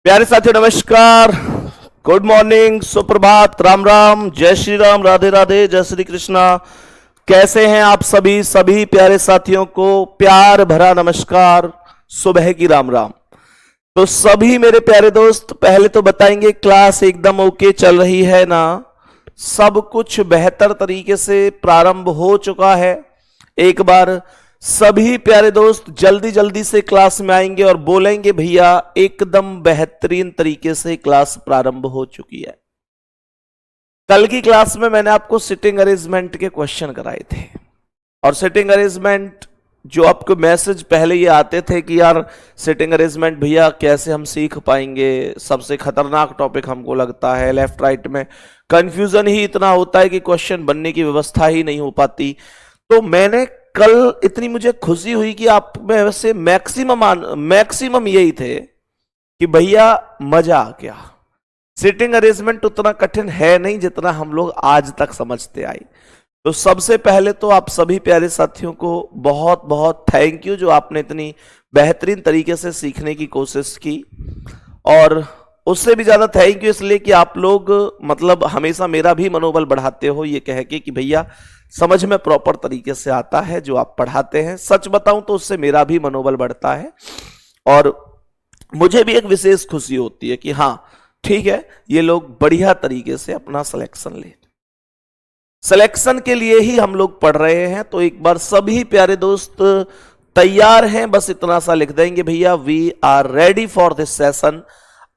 प्यारे साथियों नमस्कार, गुड मॉर्निंग, सुप्रभात, राम राम, जय श्री राम, राधे राधे, जय श्री कृष्णा। कैसे हैं आप सभी प्यारे साथियों को प्यार भरा नमस्कार, सुबह की राम राम। तो सभी मेरे प्यारे दोस्त, पहले तो बताएंगे क्लास एकदम ओके चल रही है ना? सब कुछ बेहतर तरीके से प्रारंभ हो चुका है। एक बार सभी प्यारे दोस्त जल्दी जल्दी से क्लास में आएंगे और बोलेंगे भैया एकदम बेहतरीन तरीके से क्लास प्रारंभ हो चुकी है। कल की क्लास में मैंने आपको सिटिंग अरेंजमेंट के क्वेश्चन कराए थे और सिटिंग अरेंजमेंट जो आपको मैसेज पहले ये आते थे कि यार सिटिंग अरेंजमेंट भैया कैसे हम सीख पाएंगे, सबसे खतरनाक टॉपिक हमको लगता है, लेफ्ट राइट में कंफ्यूजन ही इतना होता है कि क्वेश्चन बनने की व्यवस्था ही नहीं हो पाती। तो मैंने कल इतनी मुझे खुशी हुई कि आप में वैसे मैक्सिमम यही थे कि भैया मजा आ गया। सिटिंग अरेंजमेंट उतना कठिन है नहीं जितना हम लोग आज तक समझते आए। तो सबसे पहले तो आप सभी प्यारे साथियों को बहुत बहुत थैंक यू जो आपने इतनी बेहतरीन तरीके से सीखने की कोशिश की, और उससे भी ज्यादा थैंक यू इसलिए कि आप लोग मतलब हमेशा मेरा भी मनोबल बढ़ाते हो ये कह के कि भैया समझ में प्रॉपर तरीके से आता है जो आप पढ़ाते हैं। सच बताऊं तो उससे मेरा भी मनोबल बढ़ता है और मुझे भी एक विशेष खुशी होती है कि हाँ ठीक है, ये लोग बढ़िया तरीके से अपना सिलेक्शन ले। सिलेक्शन के लिए ही हम लोग पढ़ रहे हैं। तो एक बार सभी प्यारे दोस्त तैयार हैं? बस इतना सा लिख देंगे भैया we are ready for this session.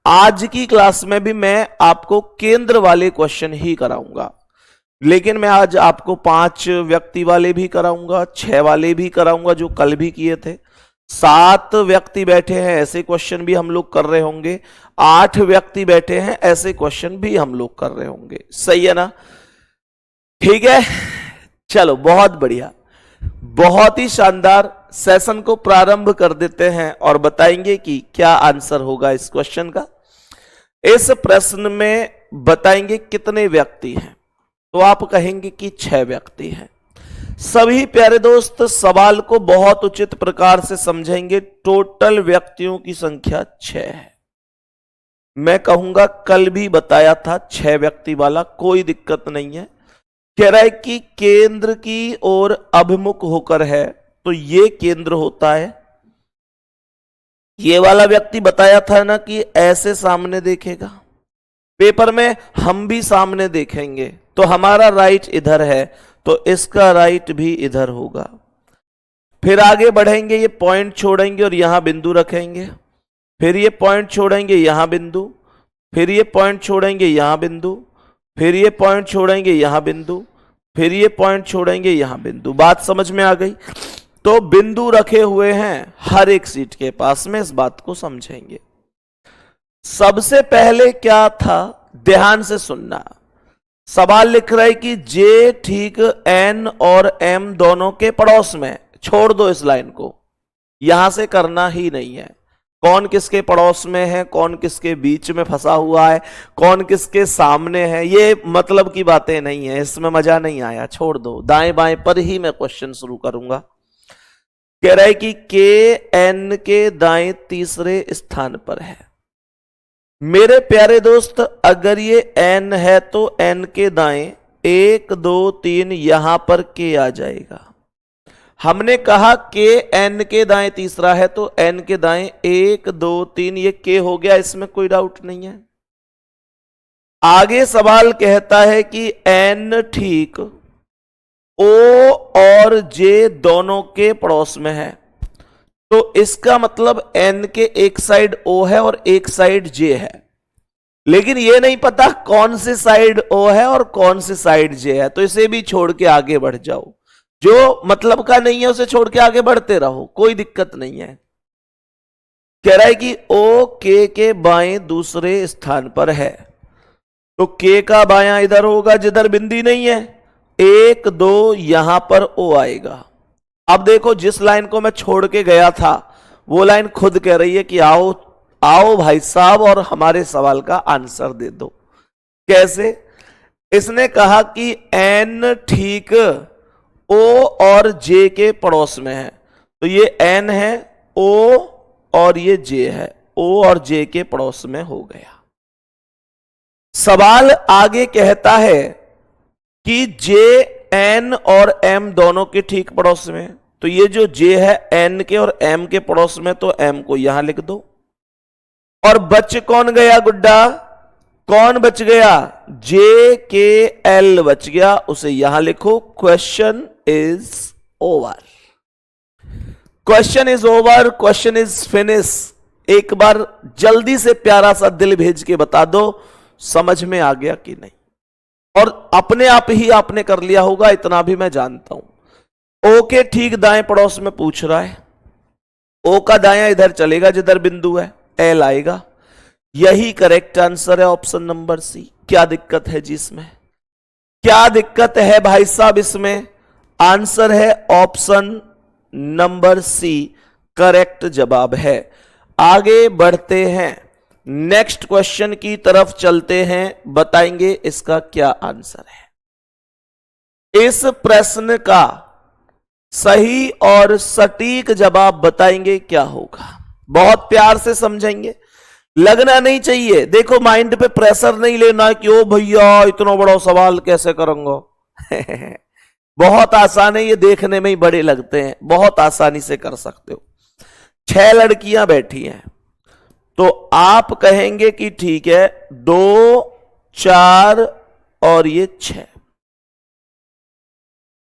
आज की क्लास में भी मैं आपको केंद्र वाले क्वेश्चन ही कराऊंगा, लेकिन मैं आज आपको 5 व्यक्ति वाले भी कराऊंगा, 6 वाले भी कराऊंगा जो कल भी किए थे, 7 व्यक्ति बैठे हैं ऐसे क्वेश्चन भी हम लोग कर रहे होंगे, 8 व्यक्ति बैठे हैं ऐसे क्वेश्चन भी हम लोग कर रहे होंगे। सही है ना? ठीक है, चलो बहुत बढ़िया, बहुत ही शानदार। सेशन को प्रारंभ कर देते हैं और बताएंगे कि क्या आंसर होगा इस क्वेश्चन का। इस प्रश्न में बताएंगे कितने व्यक्ति हैं, तो आप कहेंगे कि 6 व्यक्ति हैं। सभी प्यारे दोस्त सवाल को बहुत उचित प्रकार से समझेंगे। टोटल व्यक्तियों की संख्या 6 है। मैं कहूंगा कल भी बताया था 6 व्यक्ति वाला, कोई दिक्कत नहीं है। कह रहा है कि केंद्र की ओर अभिमुख होकर है, तो ये केंद्र होता है। ये वाला व्यक्ति बताया था ना कि ऐसे सामने देखेगा। पेपर में हम भी सामने देखेंगे, तो हमारा राइट इधर है तो इसका राइट भी इधर होगा। फिर आगे बढ़ेंगे, ये पॉइंट छोड़ेंगे और यहां बिंदु रखेंगे, फिर ये पॉइंट छोड़ेंगे यहां बिंदु, फिर ये पॉइंट छोड़ेंगे यहां बिंदु, फिर ये पॉइंट छोड़ेंगे यहां बिंदु, फिर ये पॉइंट छोड़ेंगे यहां बिंदु। बात समझ में आ गई? तो बिंदु रखे हुए हैं हर एक सीट के पास में, इस बात को समझेंगे। सबसे पहले क्या था, ध्यान से सुनना। सवाल लिख रहा है कि जे ठीक एन और एम दोनों के पड़ोस में। छोड़ दो इस लाइन को, यहां से करना ही नहीं है। कौन किसके पड़ोस में है, कौन किसके बीच में फंसा हुआ है, कौन किसके सामने है, ये मतलब की बातें नहीं है, इसमें मजा नहीं आया, छोड़ दो। दाएं बाएं पर ही मैं क्वेश्चन शुरू करूंगा। कह रहा है कि के एन के दाएं तीसरे स्थान पर है। मेरे प्यारे दोस्त अगर ये एन है तो एन के दाएं 1 2 3 यहां पर के आ जाएगा। हमने कहा के एन के दाएं तीसरा है तो एन के दाएं 1 2 3 ये के हो गया, इसमें कोई डाउट नहीं है। आगे सवाल कहता है कि एन ठीक ओ और जे दोनों के पड़ोस में है, तो इसका मतलब एन के एक साइड ओ है और एक साइड जे है, लेकिन ये नहीं पता कौन सी साइड ओ है और कौन सी साइड जे है, तो इसे भी छोड़ के आगे बढ़ जाओ। जो मतलब का नहीं है उसे छोड़ के आगे बढ़ते रहो, कोई दिक्कत नहीं है। कह रहा है कि ओ के बाएं दूसरे स्थान पर है, तो के का बायां इधर होगा जिधर बिंदी नहीं है। 1 2 यहां पर ओ आएगा। अब देखो जिस लाइन को मैं छोड़ के गया था वो लाइन खुद कह रही है कि आओ आओ भाई साहब और हमारे सवाल का आंसर दे दो। कैसे? इसने कहा कि एन ठीक ओ और जे के पड़ोस में है, तो ये एन है, ओ और ये जे है। ओ और जे के पड़ोस में हो गया। सवाल आगे कहता है कि जे एन और एम दोनों के ठीक पड़ोस में, तो ये जो जे है एन के और एम के पड़ोस में, तो एम को यहां लिख दो। और बच कौन गया गुड्डा, कौन बच गया, जे के एल बच गया, उसे यहां लिखो। Question is over, question is over, question is finish. एक बार जल्दी से प्यारा सा दिल भेज के बता दो समझ में आ गया कि नहीं, और अपने आप ही आपने कर लिया होगा, इतना भी मैं जानता हूं। ओ के ठीक दाएं पड़ोस में पूछ रहा है, ओ का दायां इधर चलेगा जिधर बिंदु है, एल आएगा। यही करेक्ट आंसर है, ऑप्शन नंबर सी। क्या दिक्कत है जी इसमें, क्या दिक्कत है भाई साहब इसमें? आंसर है ऑप्शन नंबर सी करेक्ट जवाब है। आगे बढ़ते हैं, नेक्स्ट क्वेश्चन की तरफ चलते हैं, बताएंगे इसका क्या आंसर है। इस प्रश्न का सही और सटीक जवाब बताएंगे क्या होगा। बहुत प्यार से समझेंगे, लगना नहीं चाहिए, देखो माइंड पे प्रेशर नहीं लेना कि ओ भैया इतना बड़ा सवाल कैसे करूंगा। बहुत आसान है, ये देखने में ही बड़े लगते हैं, बहुत आसानी से कर सकते हो। 6 लड़कियां बैठी हैं, तो आप कहेंगे कि ठीक है 2, 4 और ये 6।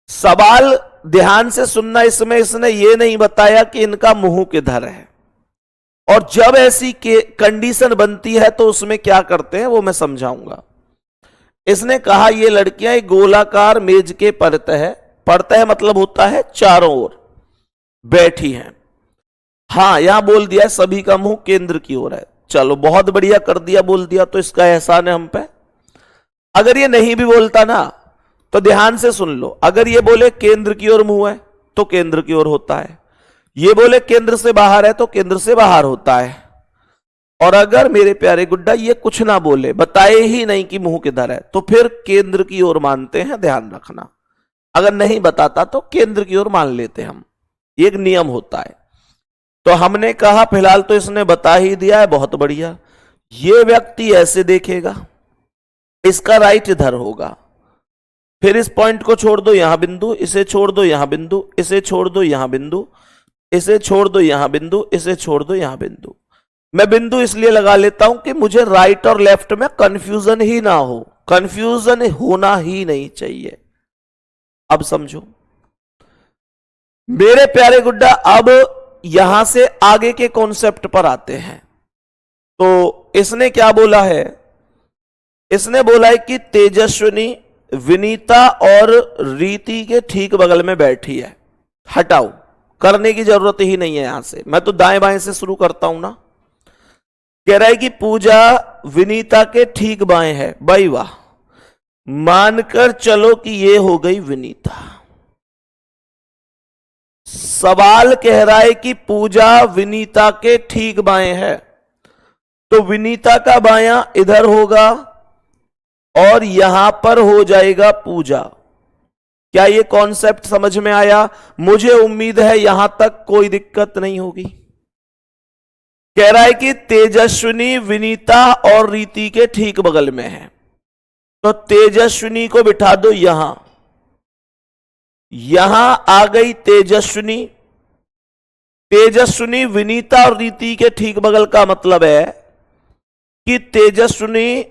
सवाल ध्यान से सुनना, इसमें इसने ये नहीं बताया कि इनका मुंह किधर है, और जब ऐसी कंडीशन बनती है तो उसमें क्या करते हैं वो मैं समझाऊंगा। इसने कहा ये लड़कियां एक गोलाकार मेज के परतः मतलब होता है चारों ओर बैठी हैं। हां यहां बोल दिया सभी का मुंह केंद्र की ओर है, चलो बहुत बढ़िया कर दिया, बोल दिया तो इसका एहसान है हम पे। अगर ये नहीं भी बोलता ना तो ध्यान से सुन लो, अगर ये बोले केंद्र की ओर मुंह है तो केंद्र की ओर होता है, ये बोले केंद्र से बाहर है तो केंद्र से बाहर होता है। और अगर मेरे प्यारे गुड्डा ये कुछ ना बोले, बताए ही नहीं कि मुंह किधर है, तो फिर केंद्र की ओर मानते हैं, ध्यान रखना। अगर नहीं बताता तो केंद्र की ओर मान लेते हम, ये एक नियम होता है। तो हमने कहा फिलहाल तो इसने बता ही दिया है, बहुत बढ़िया। ये व्यक्ति ऐसे देखेगा, इसका राइट इधर होगा, फिर इस पॉइंट को छोड़ दो यहां बिंदु, इसे छोड़ दो यहां बिंदु, इसे छोड़ दो यहां बिंदु, इसे छोड़ दो यहां बिंदु, इसे छोड़ दो यहां बिंदु। मैं बिंदु इसलिए लगा लेता हूं कि मुझे राइट और लेफ्ट में कंफ्यूजन ही ना हो, कंफ्यूजन होना ही नहीं चाहिए। अब समझो मेरे प्यारे गुड्डा, अब यहां से आगे के कॉन्सेप्ट पर आते हैं। तो इसने क्या बोला है, इसने बोला है कि तेजस्विनी विनीता और रीति के ठीक बगल में बैठी है। हटाओ, करने की जरूरत ही नहीं है यहां से, मैं तो दाएं बाएं से शुरू करता हूं ना। कह रहा है कि पूजा विनीता के ठीक बाएं है, भाई वाह, मानकर चलो कि ये हो गई विनीता। सवाल कह रहा है कि पूजा विनीता के ठीक बाएं है, तो विनीता का बायां इधर होगा और यहां पर हो जाएगा पूजा। क्या ये कॉन्सेप्ट समझ में आया? मुझे उम्मीद है यहां तक कोई दिक्कत नहीं होगी। कह रहा है कि तेजस्विनी विनीता और रीति के ठीक बगल में है, तो तेजस्विनी को बिठा दो यहां, यहां आ गई तेजस्विनी। तेजस्विनी विनीता और रीति के ठीक बगल का मतलब है कि तेजस्विनी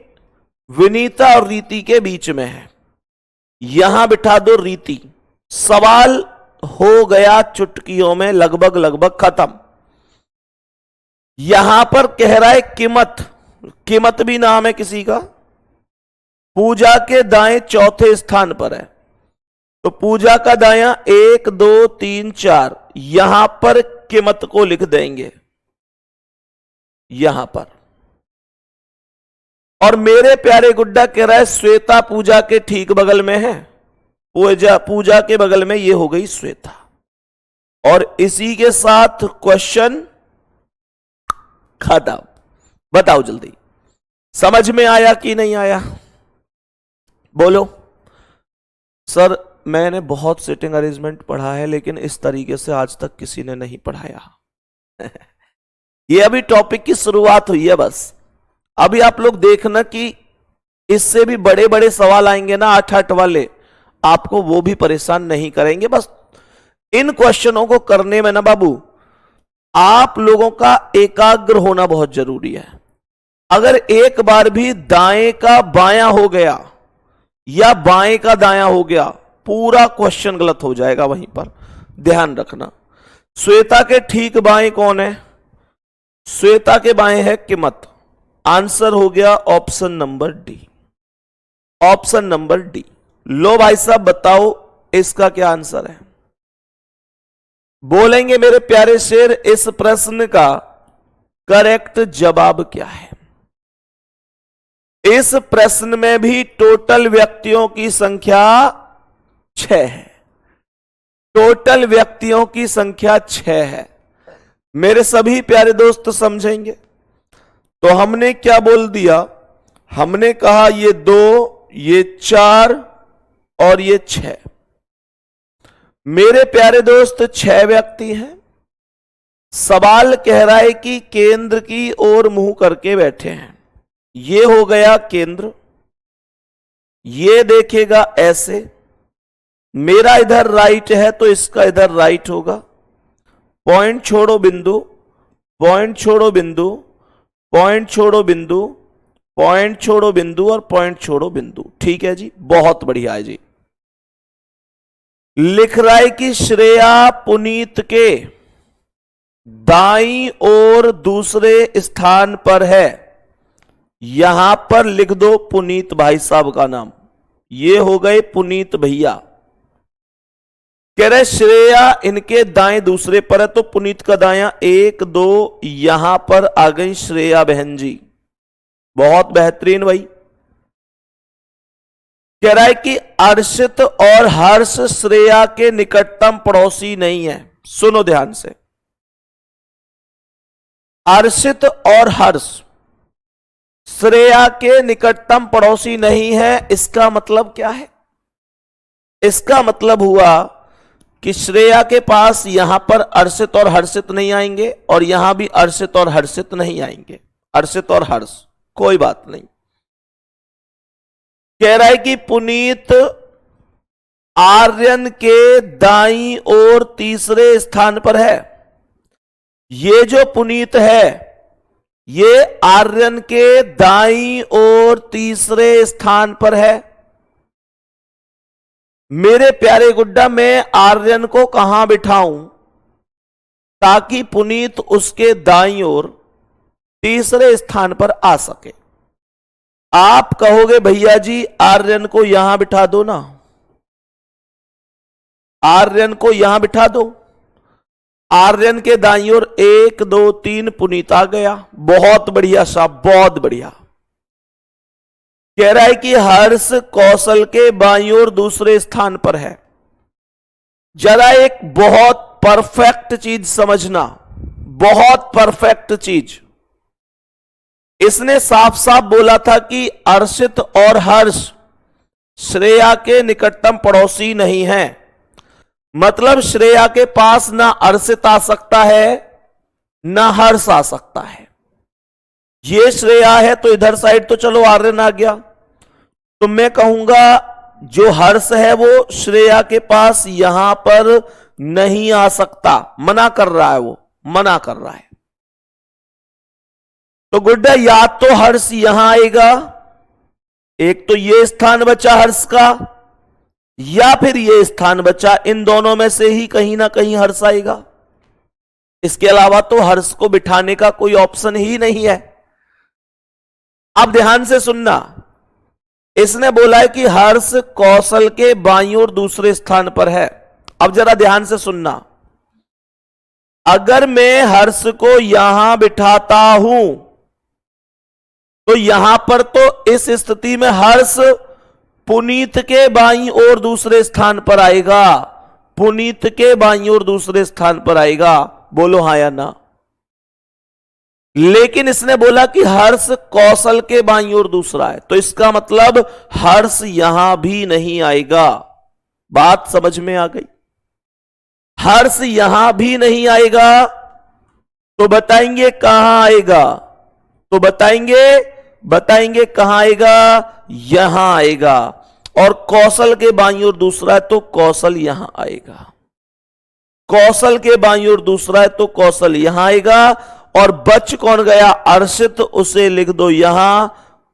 विनीता और रीति के बीच में है, यहां बिठा दो रीति। सवाल हो गया चुटकियों में लगभग लगभग खत्म। यहां पर कह रहा है कीमत, कीमत भी नाम है किसी का, पूजा के दाएं चौथे स्थान पर है, तो पूजा का दायां 1 2 3 4, यहां पर कीमत को लिख देंगे यहां पर। और मेरे प्यारे गुड्डा कह रहा है श्वेता पूजा के ठीक बगल में है, पूजा के बगल में ये हो गई श्वेता। और इसी के साथ क्वेश्चन खत्म। बताओ जल्दी, समझ में आया कि नहीं आया? बोलो। सर मैंने बहुत सिटिंग अरेंजमेंट पढ़ा है, लेकिन इस तरीके से आज तक किसी ने नहीं पढ़ाया। ये अभी टॉपिक की शुरुआत हुई है बस। अभी आप लोग देखना कि इससे भी बड़े बड़े सवाल आएंगे ना, 8-8 वाले, आपको वो भी परेशान नहीं करेंगे। बस इन क्वेश्चनों को करने में ना बाबू आप लोगों का एकाग्र होना बहुत जरूरी है। अगर एक बार भी दाएं का बायां हो गया या बाएं का दायां हो गया, पूरा क्वेश्चन गलत हो जाएगा। वहीं पर ध्यान रखना। श्वेता के ठीक बाएं कौन है? श्वेता के बाएं है किमत। आंसर हो गया option number D. Option number D. लो भाई साहब बताओ इसका क्या आंसर है? बोलेंगे मेरे प्यारे शेर, इस प्रश्न का करेक्ट जवाब क्या है? इस प्रश्न में भी टोटल व्यक्तियों की संख्या 6 है। टोटल व्यक्तियों की संख्या 6 है। मेरे सभी प्यारे दोस्त समझेंगे। तो हमने क्या बोल दिया? हमने कहा ये 2, ये 4 और ये 6। मेरे प्यारे दोस्त 6 व्यक्ति हैं। सवाल कह रहा है कि केंद्र की ओर मुंह करके बैठे हैं। ये हो गया केंद्र, ये देखेगा ऐसे। मेरा इधर राइट है तो इसका इधर राइट होगा। पॉइंट छोड़ो बिंदु, पॉइंट छोड़ो बिंदु, पॉइंट छोड़ो बिंदु, पॉइंट छोड़ो बिंदु और पॉइंट छोड़ो बिंदु। ठीक है जी, बहुत बढ़िया है जी। लिख रहा है कि श्रेया पुनीत के दाईं ओर दूसरे स्थान पर है। यहां पर लिख दो पुनीत भाई साहब का नाम। ये हो गए पुनीत भैया। कह रहे श्रेया इनके दाएं दूसरे पर है, तो पुनीत का दायां 1 2 यहां पर आ गई श्रेया बहन जी। बहुत बेहतरीन भाई। कह रहा है कि अर्षित और हर्ष श्रेया के निकटतम पड़ोसी नहीं है। सुनो ध्यान से, अर्षित और हर्ष श्रेया के निकटतम पड़ोसी नहीं है। इसका मतलब क्या है? इसका मतलब हुआ कि श्रेया के पास यहां पर अर्षित और हर्षित नहीं आएंगे और यहां भी अर्षित और हर्षित नहीं आएंगे। अर्षित और हर्ष कोई बात नहीं। कह रहा है कि पुनीत आर्यन के दाईं ओर तीसरे स्थान पर है। ये जो पुनीत है ये आर्यन के दाईं ओर तीसरे स्थान पर है। मेरे प्यारे गुड्डा, मैं आर्यन को कहां बिठाऊं ताकि पुनीत उसके दाईं ओर तीसरे स्थान पर आ सके? आप कहोगे भैया जी आर्यन को यहां बिठा दो ना, आर्यन को यहां बिठा दो। आर्यन के दाईं ओर 1 2 3 पुनीत आ गया। बहुत बढ़िया साहब, बहुत बढ़िया। कह रहा है कि हर्ष कौशल के बाईं ओर दूसरे स्थान पर है। जरा एक बहुत परफेक्ट चीज समझना, बहुत परफेक्ट चीज। इसने साफ साफ बोला था कि अर्षित और हर्ष श्रेया के निकटतम पड़ोसी नहीं हैं। मतलब श्रेया के पास ना अर्षित आ सकता है ना हर्ष आ सकता है। ये श्रेया है तो इधर साइड तो चलो आर्यन आ गया, तो मैं कहूंगा जो हर्ष है वो श्रेया के पास यहां पर नहीं आ सकता। मना कर रहा है, वो मना कर रहा है। तो गुड्डा या तो हर्ष यहां आएगा, एक तो ये स्थान बचा हर्ष का, या फिर ये स्थान बचा। इन दोनों में से ही कहीं ना कहीं हर्ष आएगा। इसके अलावा तो हर्ष को बिठाने का कोई ऑप्शन ही नहीं है। अब ध्यान से सुनना, इसने बोला है कि हर्ष कौशल के बाईं ओर दूसरे स्थान पर है। अब जरा ध्यान से सुनना, अगर मैं हर्ष को यहां बिठाता हूं तो यहां पर तो इस स्थिति में हर्ष पुनीत के बाईं ओर दूसरे स्थान पर आएगा। पुनीत के बाईं ओर दूसरे स्थान पर आएगा। बोलो हां या ना। लेकिन इसने बोला कि हर्ष कौशल के बाईं ओर दूसरा है, तो इसका मतलब हर्ष यहां भी नहीं आएगा। बात समझ में आ गई? हर्ष यहां भी नहीं आएगा तो बताएंगे कहां आएगा, तो बताएंगे कहां आएगा, यहां आएगा। और कौशल के बाईं ओर दूसरा है तो कौशल यहां आएगा, कौशल के बाईं ओर दूसरा है तो कौशल यहां आएगा। और बच कौन गया, अर्षित, उसे लिख दो यहां।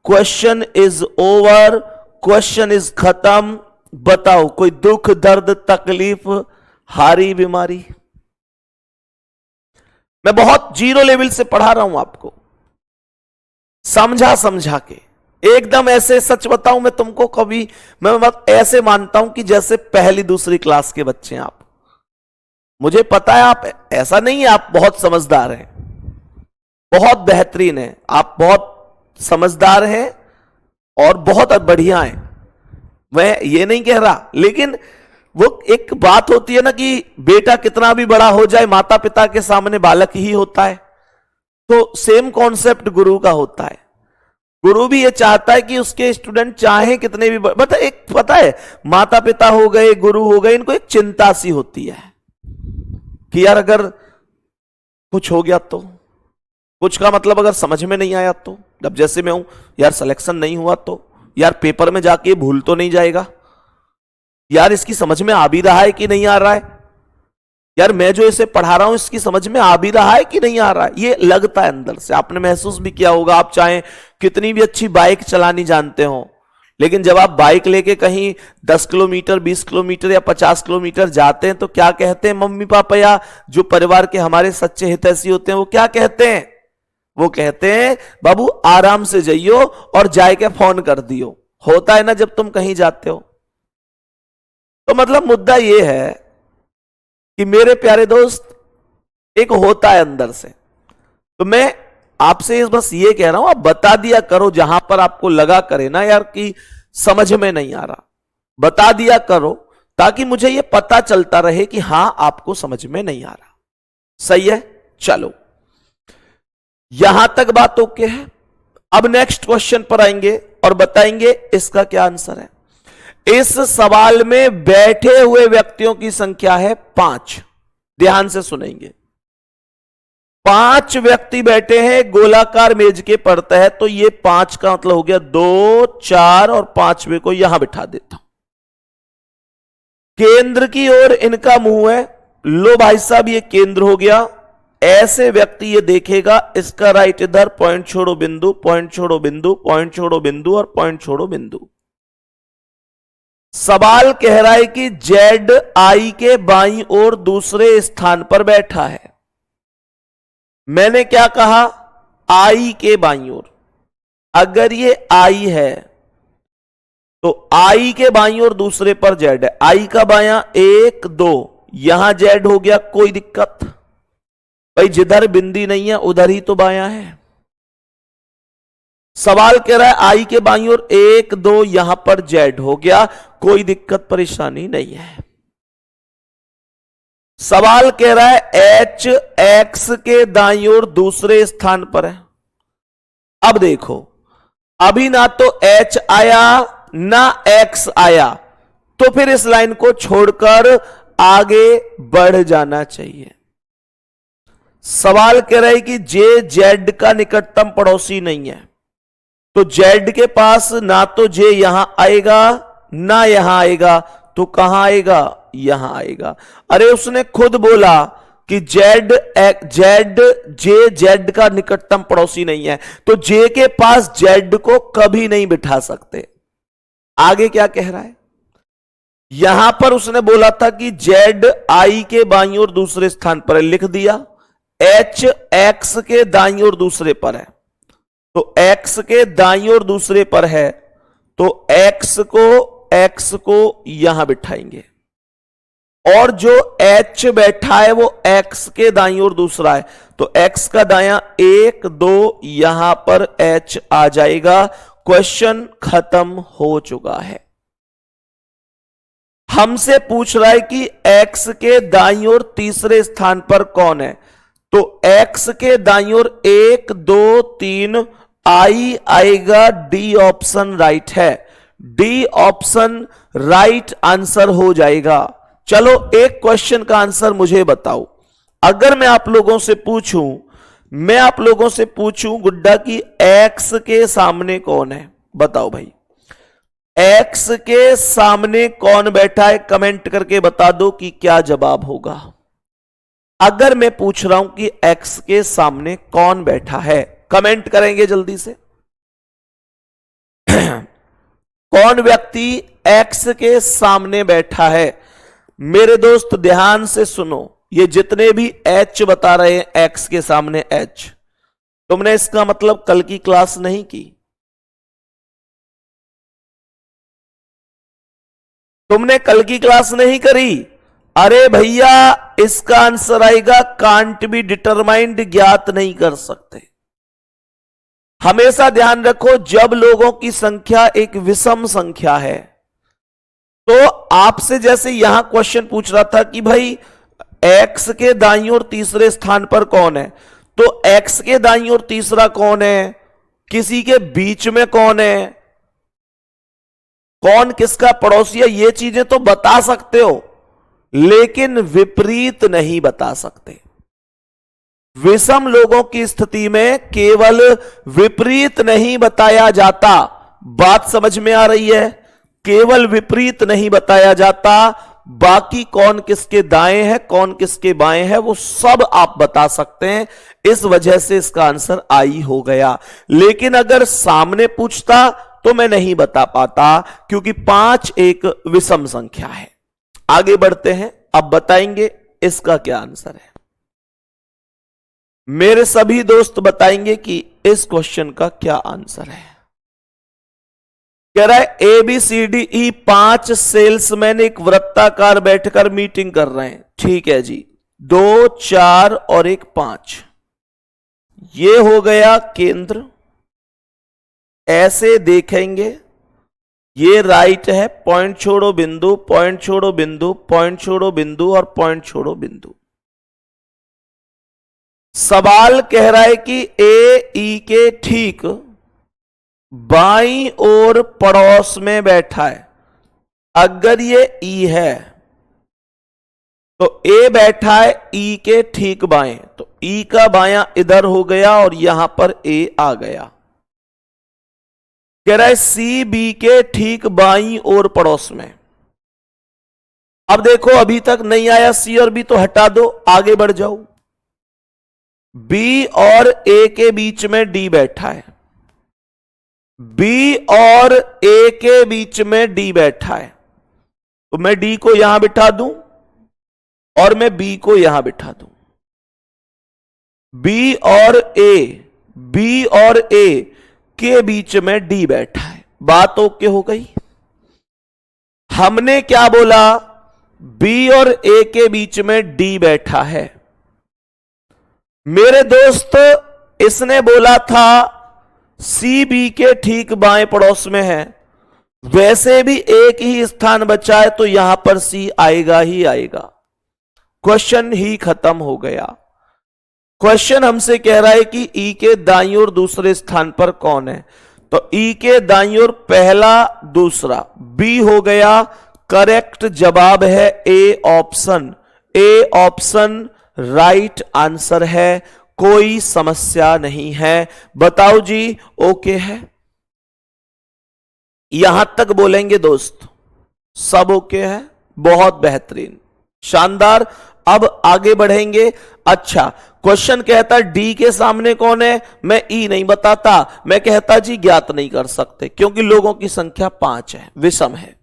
Question is over, question is खत्म। बताओ कोई दुख दर्द तकलीफ हारी बीमारी? मैं बहुत जीरो लेवल से पढ़ा रहा हूं आपको, समझा के एकदम ऐसे। सच बताऊं मैं तुमको, कभी मैं ऐसे मानता हूं कि जैसे पहली दूसरी क्लास के बच्चे हैं आप। मुझे पता है आप ऐसा नहीं है, आप बहुत समझदार हैं, बहुत बेहतरीन है, आप बहुत समझदार हैं और बहुत बढ़िया हैं, मैं ये नहीं कह रहा। लेकिन वो एक बात होती है ना कि बेटा कितना भी बड़ा हो जाए माता पिता के सामने बालक ही होता है। तो सेम कॉन्सेप्ट गुरु का होता है। गुरु भी ये चाहता है कि उसके स्टूडेंट चाहे कितने भी पता है माता पिता हो गए, गुरु हो गए, इनको एक चिंता सी होती है कि यार अगर कुछ हो गया तो, कुछ का मतलब अगर समझ में नहीं आया तो, अब जैसे मैं हूं यार सिलेक्शन नहीं हुआ तो, यार पेपर में जाके भूल तो नहीं जाएगा, यार इसकी समझ में आ भी रहा है कि नहीं आ रहा है, यार मैं जो इसे पढ़ा रहा हूं इसकी समझ में आ भी रहा है कि नहीं आ रहा है। ये लगता है अंदर से, आपने महसूस भी किया होगा। आप चाहे कितनी भी अच्छी बाइक चलानी जानते हो, लेकिन जब आप बाइक लेके कहीं 10 किलोमीटर 20 किलोमीटर या 50 किलोमीटर जाते हैं तो क्या कहते हैं मम्मी पापा या जो परिवार के हमारे सच्चे हितैषी होते हैं वो क्या कहते हैं? वो कहते हैं बाबू आराम से जाइयो और जाके फोन कर दियो। होता है ना जब तुम कहीं जाते हो। तो मतलब मुद्दा ये है कि मेरे प्यारे दोस्त, एक होता है अंदर से। तो मैं आपसे बस ये कह रहा हूं, आप बता दिया करो जहां पर आपको लगा करे ना यार कि समझ में नहीं आ रहा, बता दिया करो ताकि मुझे ये पता चलता रहे कि हां आपको समझ में नहीं आ रहा। सही है, चलो यहां तक बात ओके है। अब नेक्स्ट क्वेश्चन पर आएंगे और बताएंगे इसका क्या आंसर है। इस सवाल में बैठे हुए व्यक्तियों की संख्या है 5। ध्यान से सुनेंगे। 5 व्यक्ति बैठे हैं गोलाकार मेज के पर तहत। तो ये 5 का मतलब हो गया 2, 4 और 5वें को यहां बिठा देता हूं। केंद्र की ओर इनका मुंह है। लो भाई साहब ये केंद्र हो गया। ऐसे व्यक्ति ये देखेगा, इसका राइट इधर, पॉइंट छोड़ो बिंदु, पॉइंट छोड़ो बिंदु, पॉइंट छोड़ो बिंदु और पॉइंट छोड़ो बिंदु। सवाल कह रहा है कि जेड आई के बाईं ओर दूसरे स्थान पर बैठा है। मैंने क्या कहा? आई के बाईं ओर। अगर ये आई है तो आई के बाईं ओर दूसरे पर जेड है। आई का बायां 1 2, यहां जेड हो गया, कोई दिक्कत भाई, जिधर बिंदी नहीं है उधर ही तो बायां है। सवाल कह रहा है आई के बाईं ओर 1 2, यहां पर जेड हो गया, कोई दिक्कत परेशानी नहीं है। सवाल कह रहा है एच एक्स के दाईं ओर दूसरे स्थान पर है। अब देखो, अभी ना तो एच आया ना एक्स आया, तो फिर इस लाइन को छोड़कर आगे बढ़ जाना चाहिए। सवाल कह रहा है कि जे जेड का निकटतम पड़ोसी नहीं है, तो जेड के पास ना तो जे यहां आएगा ना यहां आएगा, तो कहां आएगा? यहां आएगा। अरे उसने खुद बोला कि जेड का निकटतम पड़ोसी नहीं है, तो जे के पास जेड को कभी नहीं बिठा सकते। आगे क्या कह रहा है? यहां पर उसने बोला था कि जेड आई के बाईं ओर दूसरे स्थान पर है, लिख दिया। एच एक्स के दाईं ओर दूसरे पर है, तो एक्स के दाईं ओर दूसरे पर है, तो एक्स को यहां बिठाएंगे। और जो एच बैठा है वो एक्स के दाईं ओर दूसरा है, तो एक्स का दायां 1 2, यहां पर एच आ जाएगा। क्वेश्चन खत्म हो चुका है। हमसे पूछ रहा है कि एक्स के दाईं ओर तीसरे स्थान पर कौन है, तो एक्स के दाईं ओर 1 2 3 आई आएगा। डी ऑप्शन राइट है, डी ऑप्शन राइट आंसर हो जाएगा। चलो एक क्वेश्चन का आंसर मुझे बताओ। अगर मैं आप लोगों से पूछूं मैं आप लोगों से पूछूं गुड्डा की एक्स के सामने कौन है, बताओ भाई, एक्स के सामने कौन बैठा है, कमेंट करके बता दो कि क्या जवाब होगा। अगर मैं पूछ रहा हूं कि एक्स के सामने कौन बैठा है, कमेंट करेंगे जल्दी से। कौन व्यक्ति एक्स के सामने बैठा है? मेरे दोस्त ध्यान से सुनो, ये जितने भी एच बता रहे हैं एक्स के सामने एच, तुमने इसका मतलब कल की क्लास नहीं की, तुमने कल की क्लास नहीं करी। अरे भैया इसका आंसर आएगा कांट बी डिटरमाइंड, ज्ञात नहीं कर सकते। हमेशा ध्यान रखो जब लोगों की संख्या एक विषम संख्या है, तो आपसे जैसे यहां क्वेश्चन पूछ रहा था कि भाई एक्स के दाईं ओर तीसरे स्थान पर कौन है, तो एक्स के दाईं ओर तीसरा कौन है, किसी के बीच में कौन है, कौन किसका पड़ोसी है, ये चीजें तो बता सकते हो, लेकिन विपरीत नहीं बता सकते। विषम लोगों की स्थिति में केवल विपरीत नहीं बताया जाता, बात समझ में आ रही है, केवल विपरीत नहीं बताया जाता, बाकी कौन किसके दाएं है कौन किसके बाएं है वो सब आप बता सकते हैं। इस वजह से इसका आंसर आई हो गया। लेकिन अगर सामने पूछता तो मैं नहीं बता पाता, क्योंकि 5 एक विषम संख्या है। आगे बढ़ते हैं, अब बताएंगे इसका क्या आंसर है। मेरे सभी दोस्त बताएंगे कि इस क्वेश्चन का क्या आंसर है। कह रहा है A B C D E 5 salesman एक वृत्ताकार बैठकर मीटिंग कर रहे हैं। ठीक है जी, 2, 4 और 1, 5, ये हो गया केंद्र। ऐसे देखेंगे, ये राइट है, पॉइंट छोड़ो बिंदु, पॉइंट छोड़ो बिंदु, पॉइंट छोड़ो बिंदु और पॉइंट छोड़ो बिंदु। सवाल कह रहा है कि ए ई के ठीक बाईं ओर पड़ोस में बैठा है। अगर ये ई है तो ए बैठा है ई के ठीक बाएं, तो ई का बायां इधर हो गया और यहां पर ए आ गया। कह रहा है सी बी के ठीक बाईं ओर पड़ोस में। अब देखो अभी तक नहीं आया सी और बी, तो हटा दो, आगे बढ़ जाओ। बी और ए के बीच में डी बैठा है, बी और ए के बीच में डी बैठा है, तो मैं डी को यहां बिठा दूं और मैं बी को यहां बिठा दूं। बी और ए के बीच में डी बैठा है। बात ओके हो गई। हमने क्या बोला, बी और ए के बीच में डी बैठा है। मेरे दोस्त इसने बोला था सी बी के ठीक बाएं पड़ोस में है, वैसे भी एक ही स्थान बचा है तो यहां पर सी आएगा ही आएगा। क्वेश्चन ही खत्म हो गया। क्वेश्चन हमसे कह रहा है कि ई के दाईं ओर दूसरे स्थान पर कौन है, तो ई के दाईं ओर पहला दूसरा बी हो गया। करेक्ट जवाब है A option. A option right answer है, कोई समस्या नहीं है। बताओ जी ओके है, यहां तक बोलेंगे दोस्त, सब ओके है, बहुत बेहतरीन, शानदार। अब आगे बढ़ेंगे। अच्छा, क्वेश्चन कहता डी के सामने कौन है, मैं ई नहीं बताता, मैं कहता जी ज्ञात नहीं कर सकते क्योंकि लोगों की संख्या 5 है, विषम है।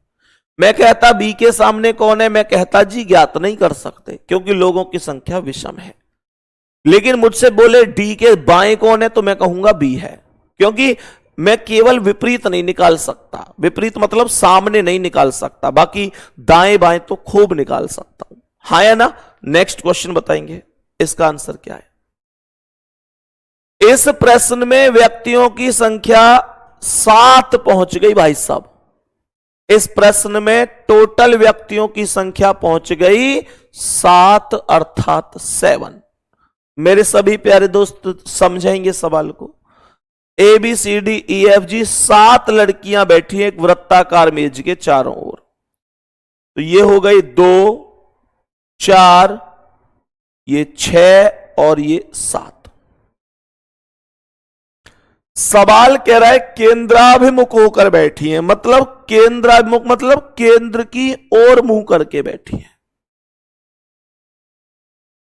मैं कहता बी के सामने कौन है, मैं कहता जी ज्ञात नहीं कर सकते क्योंकि लोगों की संख्या विषम है। लेकिन मुझसे बोले डी के बाएं कौन है, तो मैं कहूंगा बी है, क्योंकि मैं केवल विपरीत नहीं निकाल सकता, विपरीत मतलब सामने नहीं निकाल सकता, बाकी दाएं बाएं तो खूब निकाल सकता हूं। हाँ या ना? नेक्स्ट क्वेश्चन बताएंगे इसका आंसर क्या है। इस प्रश्न में व्यक्तियों की संख्या 7 पहुंच गई भाई साहब। इस प्रश्न में टोटल व्यक्तियों की संख्या पहुंच गई 7 अर्थात 7। मेरे सभी प्यारे दोस्त समझेंगे सवाल को। A B C D E F G 7 लड़कियां बैठी हैं एक वृत्ताकार मेज के चारों ओर। तो ये हो गई 2, 4, ये 6 और ये 7। सवाल कह रहा है केंद्राभिमुख होकर बैठी है, मतलब केंद्राभिमुख मतलब केंद्र की ओर मुंह करके बैठी है।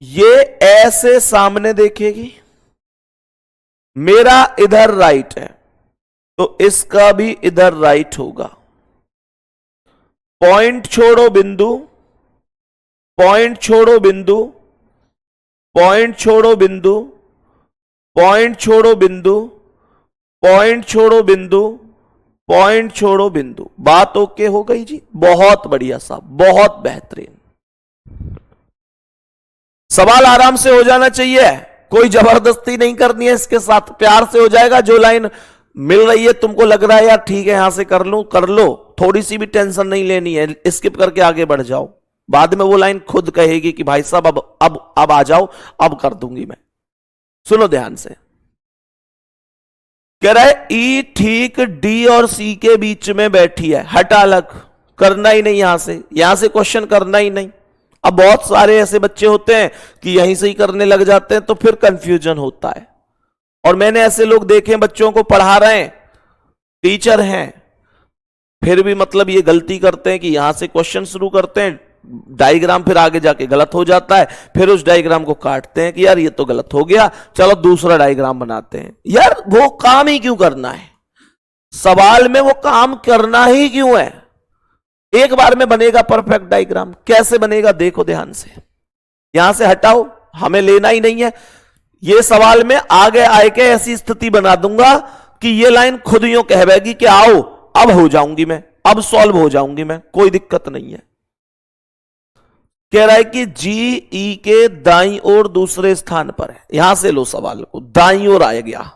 ये ऐसे सामने देखेगी, मेरा इधर राइट है तो इसका भी इधर राइट होगा। पॉइंट छोड़ो बिंदु, पॉइंट छोड़ो बिंदु, पॉइंट छोड़ो बिंदु, पॉइंट छोड़ो बिंदु, पॉइंट छोड़ो बिंदु, पॉइंट छोड़ो बिंदु। बात ओके हो गई जी, बहुत बढ़िया साहब, बहुत बेहतरीन। सवाल आराम से हो जाना चाहिए, कोई जबरदस्ती नहीं करनी है, इसके साथ प्यार से हो जाएगा। जो लाइन मिल रही है तुमको लग रहा है यार ठीक है यहां से कर लूं, कर लो, थोड़ी सी भी टेंशन नहीं लेनी है, स्किप करके आगे बढ़ जाओ। बाद में वो लाइन खुद कहेगी कि भाई साहब अब आ जाओ, अब कर दूंगी मैं। सुनो ध्यान से, कह रहा है ई ठीक डी और सी के बीच में बैठी है, हटा अलग, करना ही नहीं, यहां से क्वेश्चन करना ही नहीं। अब बहुत सारे ऐसे बच्चे होते हैं कि यहीं से ही करने लग जाते हैं, तो फिर कंफ्यूजन होता है। और मैंने ऐसे लोग देखे हैं, बच्चों को पढ़ा रहे हैं, टीचर हैं, फिर भी मतलब ये गलती करते हैं कि यहां से क्वेश्चन शुरू करते हैं, डायग्राम फिर आगे जाके गलत हो जाता है, फिर उस डायग्राम को काटते हैं कि यार ये तो गलत हो गया, चलो दूसरा डायग्राम बनाते हैं। यार वो काम ही क्यों करना है, सवाल में वो काम करना ही क्यों है? एक बार में बनेगा परफेक्ट डायग्राम। कैसे बनेगा देखो ध्यान से, यहां से हटाओ, हमें लेना ही नहीं है। ये सवाल में आगे आए के ऐसी स्थिति बना दूंगा कि ये लाइन खुद यूं कहवेगी कि आओ अब हो जाऊंगी मैं, अब सॉल्व हो जाऊंगी मैं, कोई दिक्कत नहीं है। कह रहा है कि जी ई के दाईं ओर दूसरे स्थान पर है। यहां से लो सवाल को, दाईं ओर आ गया।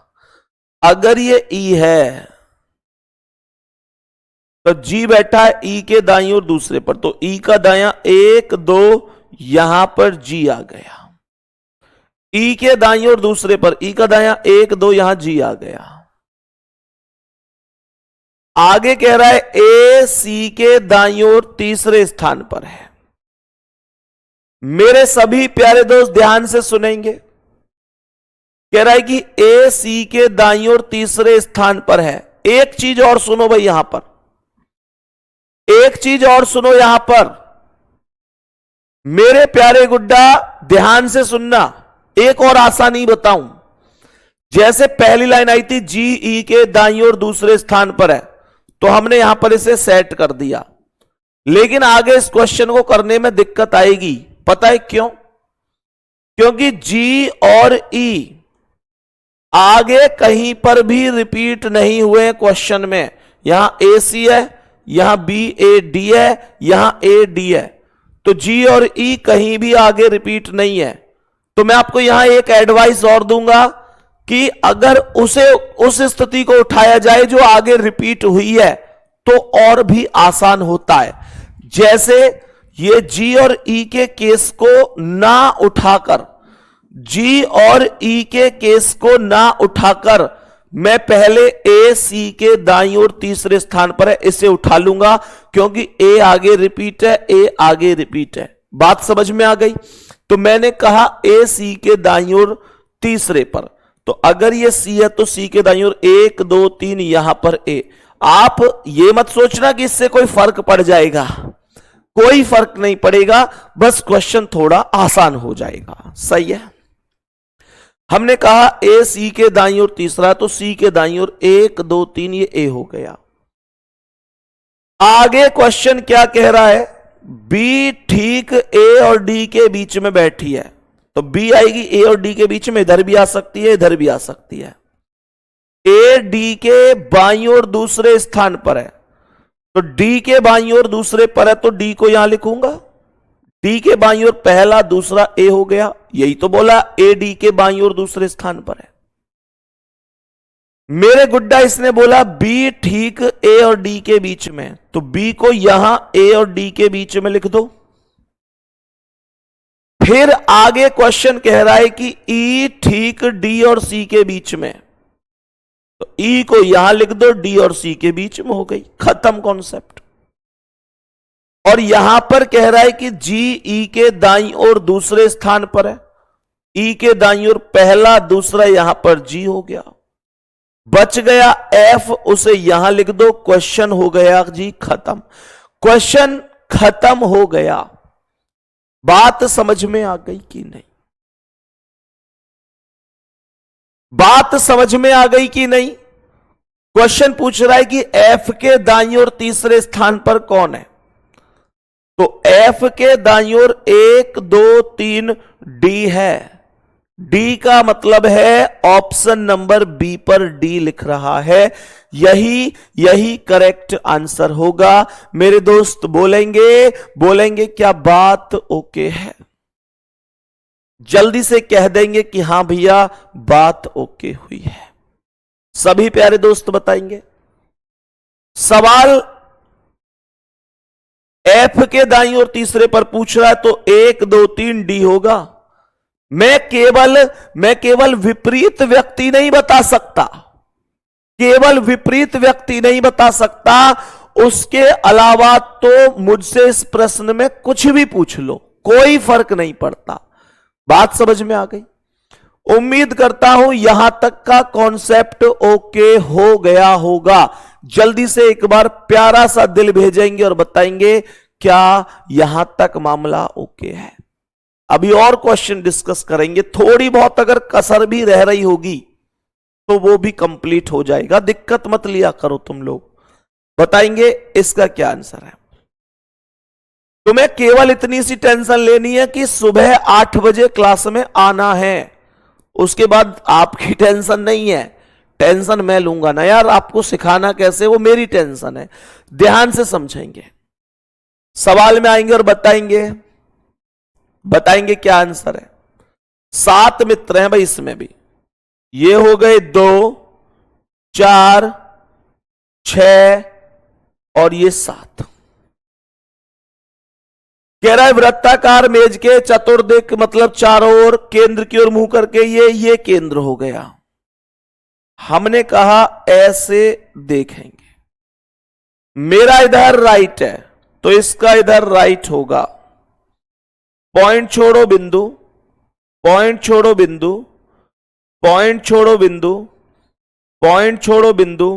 अगर ये ई है तो जी बैठा है ई के दाईं ओर दूसरे पर, तो ई का दायां 1 2, यहां पर जी आ गया। ई के दाईं ओर दूसरे पर, ई का दायां 1 2, यहां जी आ गया। आगे कह रहा है ए सी के दाईं ओर तीसरे स्थान पर है। मेरे सभी प्यारे दोस्त ध्यान से सुनेंगे, कह रहा है कि ए सी के दाईं ओर तीसरे स्थान पर है। एक चीज और सुनो भाई, यहां पर एक चीज और सुनो, यहां पर मेरे प्यारे गुड्डा ध्यान से सुनना, एक और आसानी बताऊं। जैसे पहली लाइन आई थी जी ई के दाईं ओर दूसरे स्थान पर है, तो हमने यहां पर इसे सेट कर दिया, लेकिन आगे इस क्वेश्चन को करने में दिक्कत आएगी। पता है क्यों? क्योंकि जी और ई आगे कहीं पर भी रिपीट नहीं हुए क्वेश्चन में। यहां ए सी है, यहां बी ए डी है, यहां ए डी है, तो जी और ई कहीं भी आगे रिपीट नहीं है। तो मैं आपको यहां एक एडवाइस और दूंगा कि अगर उस स्थिति को उठाया जाए जो आगे रिपीट हुई है, तो और भी आसान होता है। जैसे ये जी और ई के केस को ना उठाकर, जी और ई के केस को ना उठाकर मैं पहले ए सी के दाईं ओर तीसरे स्थान पर है इसे उठा लूंगा, क्योंकि ए आगे रिपीट है, ए आगे रिपीट है। बात समझ में आ गई? तो मैंने कहा ए सी के दाईं ओर तीसरे पर, तो अगर ये सी है तो सी के दाईं ओर 1 2 3, यहां पर ए। आप ये मत सोचना कि इससे कोई फर्क पड़ जाएगा, कोई फर्क नहीं पड़ेगा, बस क्वेश्चन थोड़ा आसान हो जाएगा। सही है? हमने कहा ए सी के दाईं ओर तीसरा, तो सी के दाईं ओर 1 2 3, ये ए हो गया। आगे क्वेश्चन क्या कह रहा है? बी ठीक ए और डी के बीच में बैठी है, तो बी आएगी ए और डी के बीच में, इधर भी आ सकती है, इधर भी आ सकती है। ए डी के बाईं ओर दूसरे स्थान पर है, तो डी के बाईं ओर दूसरे पर है, तो डी को यहां लिखूंगा। डी के बाईं ओर पहला दूसरा ए हो गया, यही तो बोला ए डी के बाईं ओर दूसरे स्थान पर है। मेरे गुड्डा इसने बोला बी ठीक ए और डी के बीच में, तो बी को यहां ए और डी के बीच में लिख दो। फिर आगे क्वेश्चन कह रहा है कि ई ठीक डी और सी के बीच में, तो ई को यहां लिख दो, डी और सी के बीच में हो गई, खत्म कॉन्सेप्ट। और यहां पर कह रहा है कि जी ई के दाईं ओर दूसरे स्थान पर है, ई के दाईं ओर पहला दूसरा, यहां पर जी हो गया। बच गया एफ, उसे यहां लिख दो, क्वेश्चन हो गया जी खत्म। क्वेश्चन खत्म हो गया। बात समझ में आ गई कि नहीं? बात समझ में आ गई कि नहीं? क्वेश्चन पूछ रहा है कि एफ के दाईं ओर तीसरे स्थान पर कौन है। तो एफ के दाईं ओर 1 2 3 डी है। डी का मतलब है ऑप्शन नंबर बी पर डी लिख रहा है। यही करेक्ट आंसर होगा। मेरे दोस्त बोलेंगे क्या बात ओके है? जल्दी से कह देंगे कि हां भैया बात ओके हुई है। सभी प्यारे दोस्त बताएंगे। सवाल एफ के दाईं ओर तीसरे पर पूछ रहा है, तो 1 2 3 डी होगा। मैं केवल विपरीत व्यक्ति नहीं बता सकता, केवल विपरीत व्यक्ति नहीं बता सकता, उसके अलावा तो मुझसे इस प्रश्न में कुछ भी पूछ लो, कोई फर्क नहीं पड़ता। बात समझ में आ गई? उम्मीद करता हूं यहां तक का कॉन्सेप्ट ओके हो गया होगा। जल्दी से एक बार प्यारा सा दिल भेजेंगे और बताएंगे क्या यहां तक मामला ओके है। अभी और क्वेश्चन डिस्कस करेंगे, थोड़ी बहुत अगर कसर भी रह रही होगी तो वो भी कंप्लीट हो जाएगा, दिक्कत मत लिया करो तुम लोग। बताएंगे इसका क्या आंसर है। तुम्हें केवल इतनी सी टेंशन लेनी है कि सुबह 8 बजे क्लास में आना है, उसके बाद आपकी टेंशन नहीं है, टेंशन मैं लूंगा ना यार। आपको सिखाना कैसे वो मेरी टेंशन है। ध्यान से समझेंगे, सवाल में आएंगे और बताएंगे क्या आंसर है। 7 मित्र हैं भाई इसमें भी, ये हो गए 2 4 6 और ये 7। कह रहा है वृत्ताकार मेज के चतुर्दिक मतलब चारों ओर केंद्र की ओर मुंह करके ये केंद्र हो गया। हमने कहा ऐसे देखेंगे, मेरा इधर राइट है तो इसका इधर राइट होगा। पॉइंट छोड़ो बिंदु, पॉइंट छोड़ो बिंदु, पॉइंट छोड़ो बिंदु, पॉइंट छोड़ो बिंदु,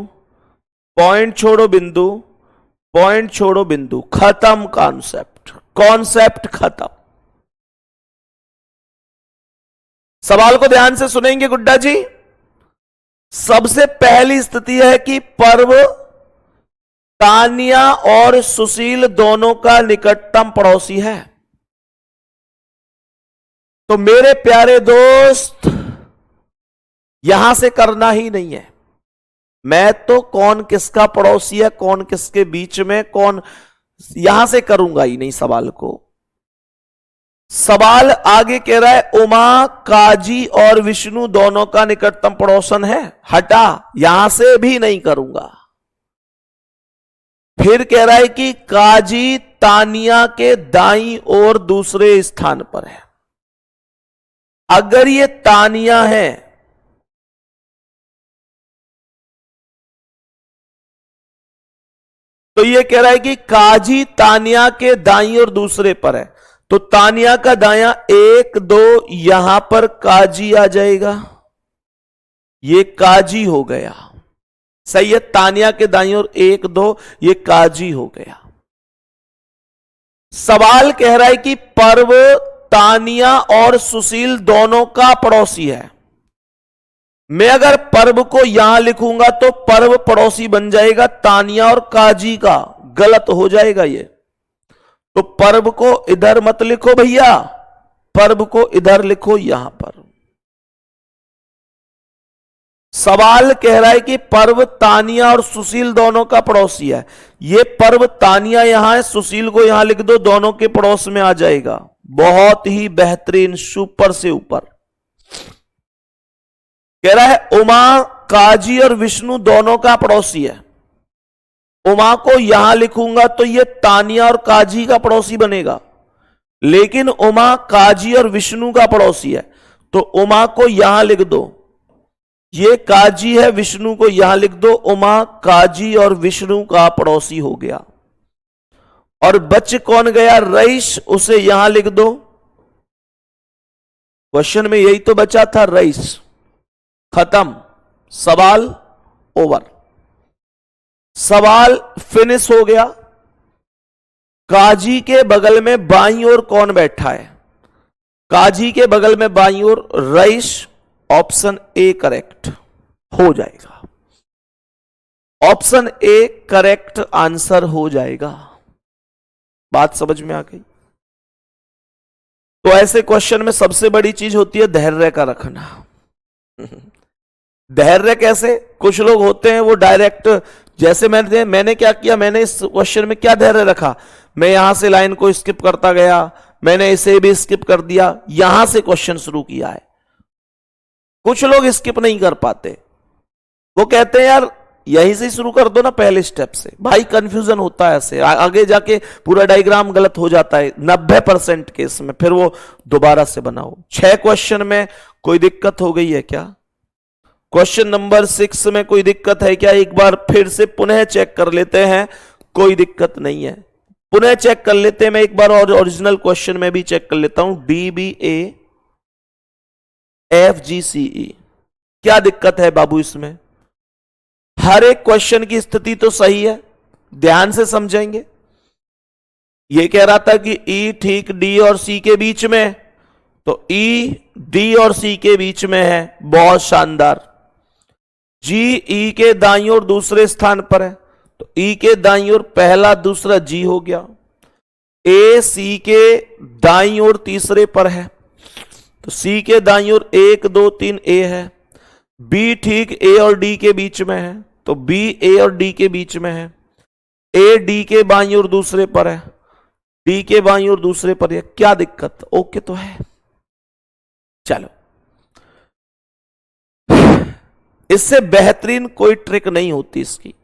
पॉइंट छोड़ो बिंदु, पॉइंट छोड़ो बिंदु, खत्म कॉन्सेप्ट खत्म। सवाल को ध्यान से सुनेंगे गुड्डा जी। सबसे पहली स्थिति है कि पर्व तानिया और सुशील दोनों का निकटतम पड़ोसी है। तो मेरे प्यारे दोस्त यहां से करना ही नहीं है। मैं तो कौन किसका पड़ोसी है, कौन किसके बीच में, कौन, यहां से करूंगा ही नहीं सवाल को। सवाल आगे कह रहा है उमा, काजी और विष्णु दोनों का निकटतम पड़ोसन है, हटा, यहां से भी नहीं करूंगा। फिर कह रहा है कि काजी तानिया के दाईं ओर दूसरे स्थान पर है। अगर ये तानिया है तो ये कह रहा है कि काजी तानिया के दाईं ओर दूसरे पर है, तो तानिया का दायां 1 2 यहां पर काजी आ जाएगा, ये काजी हो गया। सही है, तानिया के दाईं ओर 1 2 ये काजी हो गया। सवाल कह रहा है कि पर्व तानिया और सुशील दोनों का पड़ोसी है। मैं अगर पर्व को यहां लिखूंगा तो पर्व पड़ोसी बन जाएगा तानिया और काजी का, गलत हो जाएगा ये। तो पर्व को इधर मत लिखो भैया, पर्व को इधर लिखो यहां पर। सवाल कह रहा है कि पर्व तानिया और सुशील दोनों का पड़ोसी है। ये पर्व तानिया यहां है, सुशील को यहां लिख दो, दोनों के पड़ोस में आ जाएगा। बहुत ही बेहतरीन, सुपर से ऊपर। कह रहा है उमा, काजी और विष्णु दोनों का पड़ोसी है। उमा को यहां लिखूंगा तो ये तानिया और काजी का पड़ोसी बनेगा, लेकिन उमा काजी और विष्णु का पड़ोसी है, तो उमा को यहां लिख दो, ये काजी है, विष्णु को यहां लिख दो, उमा काजी और विष्णु का पड़ोसी हो गया। और बच कौन गया? रईस, उसे यहां लिख दो। क्वेश्चन में यही तो बचा था, रईस। खत्म सवाल ओवर। सवाल फिनिश हो गया। काजी के बगल में बाईं ओर कौन बैठा है? काजी के बगल में बाईं ओर रईस। ऑप्शन ए करेक्ट हो जाएगा। ऑप्शन ए करेक्ट आंसर हो जाएगा। बात समझ में आ गई? तो ऐसे क्वेश्चन में सबसे बड़ी चीज होती है धैर्य का रखना। धैर्य कैसे? कुछ लोग होते हैं वो डायरेक्ट, जैसे मैंने क्या किया, मैंने इस क्वेश्चन में क्या धैर्य रखा, मैं यहां से लाइन को स्किप करता गया, मैंने इसे भी स्किप कर दिया, यहां से क्वेश्चन शुरू किया है। कुछ लोग स्किप नहीं कर पाते, वो कहते हैं यार यहीं से शुरू कर दो ना, पहले स्टेप से। भाई कंफ्यूजन होता है ऐसे, आगे जाके पूरा डायग्राम गलत हो जाता है 90% केस में, फिर वो दोबारा से बनाओ। 6 क्वेश्चन में कोई दिक्कत हो गई है क्या? क्वेश्चन नंबर 6 में कोई दिक्कत है क्या? एक बार फिर से पुनः चेक कर लेते हैं। कोई दिक्कत नहीं है, पुनः चेक कर लेते हैं। मैं एक बार और ओरिजिनल क्वेश्चन में भी चेक कर लेता हूं। DBA FGCE, क्या दिक्कत है बाबू इसमें? हर एक क्वेश्चन की स्थिति तो सही है, ध्यान से समझेंगे। यह कह रहा था कि E ठीक D और C के बीच में, तो E D और C के बीच में है, बहुत शानदार। G E के दाईं ओर दूसरे स्थान पर है, तो E के दाईं ओर पहला दूसरा G हो गया। A C के दाईं ओर तीसरे पर है, तो C के दाईं ओर 1 2 3 A है। B ठीक A और D के बीच में है, तो B A और D के बीच में है। A D के बाईं ओर दूसरे पर है, D के बाईं ओर दूसरे पर है। क्या दिक्कत? ओके तो है। चलो, इससे बेहतरीन कोई ट्रिक नहीं होती इसकी,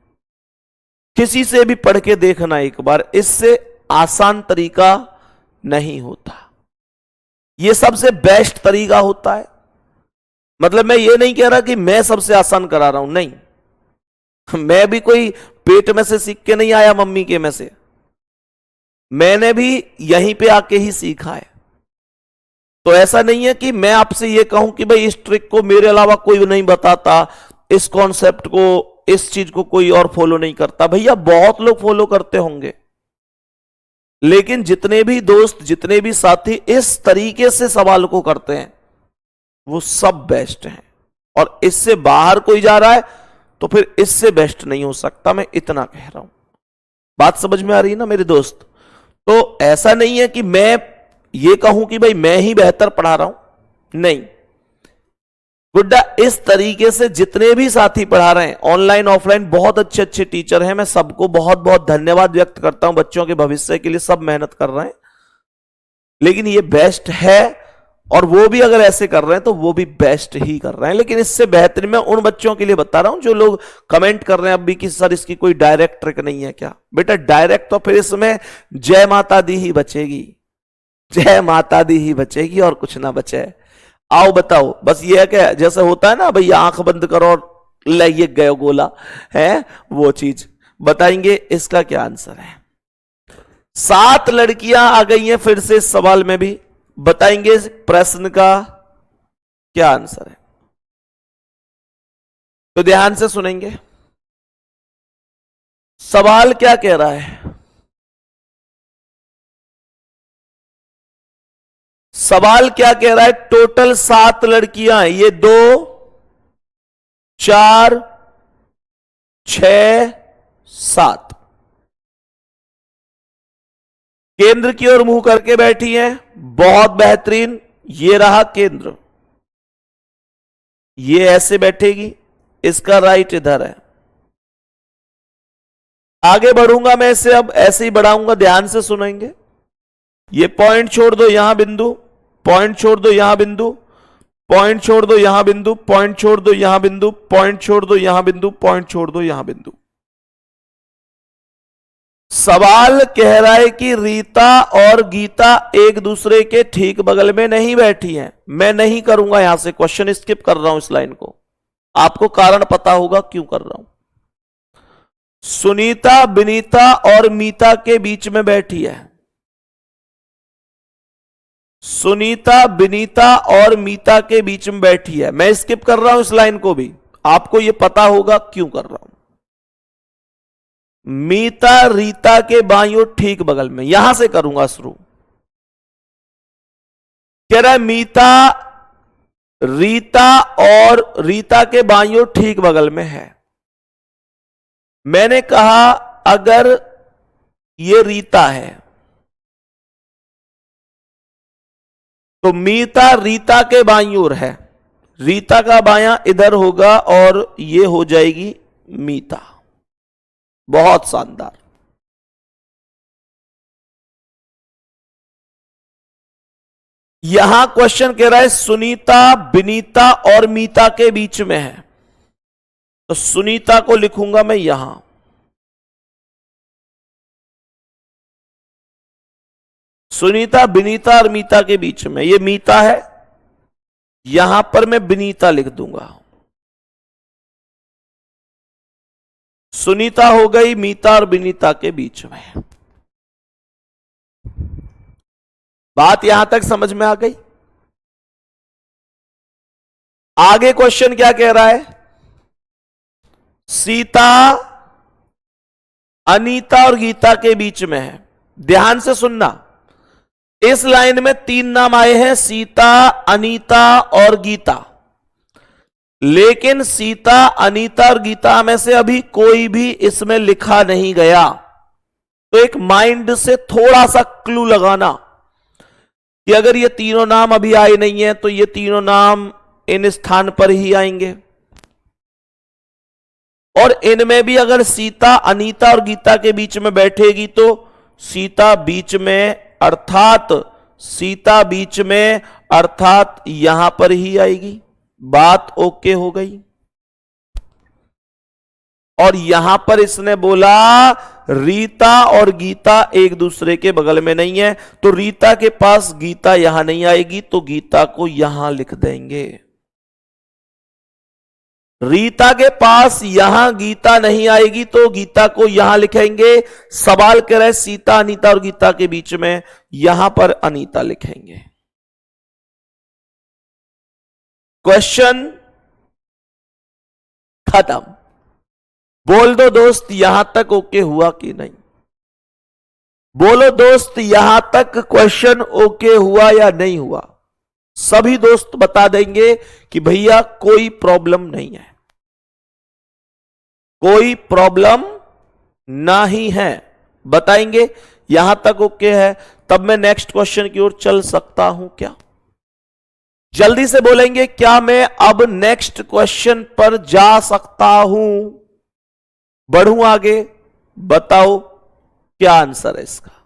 किसी से भी पढ़ के देखना एक बार, इससे आसान तरीका नहीं होता। यह सबसे बेस्ट तरीका होता है। मतलब मैं ये नहीं कह रहा कि मैं सबसे आसान करा रहा हूं, नहीं, मैं भी कोई पेट में से सीख के नहीं आया, मम्मी के में से, मैंने भी यहीं पे आके ही सीखा है। तो ऐसा नहीं है कि मैं आपसे ये कहूं कि भाई इस ट्रिक को मेरे अलावा कोई नहीं बताता, इस कॉन्सेप्ट को, इस चीज को कोई और फॉलो नहीं करता। भैया बहुत लोग फॉलो करते होंगे, लेकिन जितने भी दोस्त, जितने भी साथी इस तरीके से सवाल को करते हैं वो सब बेस्ट हैं। और इससे बाहर कोई जा रहा है तो फिर इससे बेस्ट नहीं हो सकता, मैं इतना कह रहा हूं। बात समझ में आ रही है ना मेरे दोस्त? तो ऐसा नहीं है कि मैं ये कहूं कि भाई मैं ही बेहतर पढ़ा रहा हूं, नहीं। गुड्डा, इस तरीके से जितने भी साथी पढ़ा रहे हैं, ऑनलाइन ऑफलाइन, बहुत अच्छे अच्छे टीचर हैं, मैं सबको बहुत बहुत धन्यवाद व्यक्त करता हूं। बच्चों के भविष्य के लिए सब मेहनत कर रहे हैं, लेकिन ये बेस्ट है। और वो भी अगर ऐसे कर रहे हैं तो वो भी बेस्ट ही कर रहे हैं। लेकिन इससे बेहतरीन मैं उन बच्चों के लिए बता रहा हूं जो लोग कमेंट कर रहे हैं अभी कि सर इसकी कोई डायरेक्ट ट्रिक नहीं है क्या? बेटा डायरेक्ट तो फिर इसमें जय माता दी ही बचेगी, जय माता दी ही बचेगी और कुछ ना बचे। आओ बताओ, बस ये है कि जैसे होता है ना भैया, आंख बंद करो और लाइए गयो गोला, है वो चीज। बताएंगे इसका क्या आंसर है? 7 लड़कियां आ गई हैं फिर से इस सवाल में भी। बताएंगे प्रश्न का क्या आंसर है? तो ध्यान से सुनेंगे। सवाल क्या कह रहा है? सवाल क्या कह रहा है? टोटल 7 लड़कियां हैं, ये 2 4 6 7 केंद्र की ओर मुंह करके बैठी हैं। बहुत बेहतरीन, ये रहा केंद्र, ये ऐसे बैठेगी, इसका राइट इधर है। आगे बढ़ूंगा मैं इसे, अब ऐसे ही बढ़ाऊंगा, ध्यान से सुनेंगे। ये पॉइंट छोड़ दो यहां बिंदु, पॉइंट छोड़ दो यहां बिंदु, पॉइंट छोड़ दो यहां बिंदु, पॉइंट छोड़ दो यहां बिंदु, पॉइंट छोड़ दो यहां बिंदु, पॉइंट छोड़ दो यहां बिंदु। सवाल कह रहा है कि रीता और गीता एक दूसरे के ठीक बगल में नहीं बैठी हैं। मैं नहीं करूंगा यहां से, क्वेश्चन स्किप कर रहा हूं इस लाइन को, आपको कारण पता होगा क्यों कर रहा हूं। सुनीता विनीता और मीता के बीच में बैठी है। सुनीता विनीता और मीता के बीच में बैठी है। मैं स्किप कर रहा हूं इस लाइन को भी, आपको यह पता होगा क्यों कर रहा हूं। मीता रीता के बाईं ओर ठीक बगल में, यहां से करूंगा शुरू। कह रहा है मीता रीता और रीता के बाईं ओर ठीक बगल में है। मैंने कहा अगर ये रीता है तो मीता रीता के बाईं ओर है, रीता का बायां इधर होगा और ये हो जाएगी मीता। बहुत शानदार। यहां क्वेश्चन कह रहा है सुनीता विनीता और मीता के बीच में है, तो सुनीता को लिखूंगा मैं यहां। सुनीता विनीता और मीता के बीच में, ये मीता है, यहां पर मैं विनीता लिख दूंगा। सुनीता हो गई मीता और विनीता के बीच में। बात यहां तक समझ में आ गई। आगे क्वेश्चन क्या कह रहा है, सीता अनीता और गीता के बीच में है। ध्यान से सुनना, इस लाइन में 3 नाम आए हैं, सीता अनीता और गीता, लेकिन सीता अनीता और गीता में से अभी कोई भी इसमें लिखा नहीं गया। तो एक माइंड से थोड़ा सा क्लू लगाना कि अगर ये तीनों नाम अभी आए नहीं है तो ये तीनों नाम इन स्थान पर ही आएंगे, और इनमें भी अगर सीता अनीता और गीता के बीच में बैठेगी तो सीता बीच में, अर्थात सीता बीच में, अर्थात यहां पर ही आएगी। बात ओके हो गई। और यहां पर इसने बोला रीता और गीता एक दूसरे के बगल में नहीं है, तो रीता के पास गीता यहां नहीं आएगी, तो गीता को यहां लिख देंगे। रीता के पास यहां गीता नहीं आएगी तो गीता को यहां लिखेंगे। सवाल कर रहे सीता अनीता और गीता के बीच में, यहां पर अनीता लिखेंगे। क्वेश्चन खत्म। बोल दो दोस्त यहां तक ओके हुआ कि नहीं। बोलो दोस्त यहां तक क्वेश्चन ओके हुआ या नहीं हुआ। सभी दोस्त बता देंगे कि भैया कोई प्रॉब्लम नहीं है, कोई प्रॉब्लम नहीं है, बताएंगे यहां तक ओके है, तब मैं नेक्स्ट क्वेश्चन की ओर चल सकता हूं क्या। जल्दी से बोलेंगे क्या मैं अब नेक्स्ट क्वेश्चन पर जा सकता हूं, बढ़ूं आगे। बताओ क्या आंसर है इसका।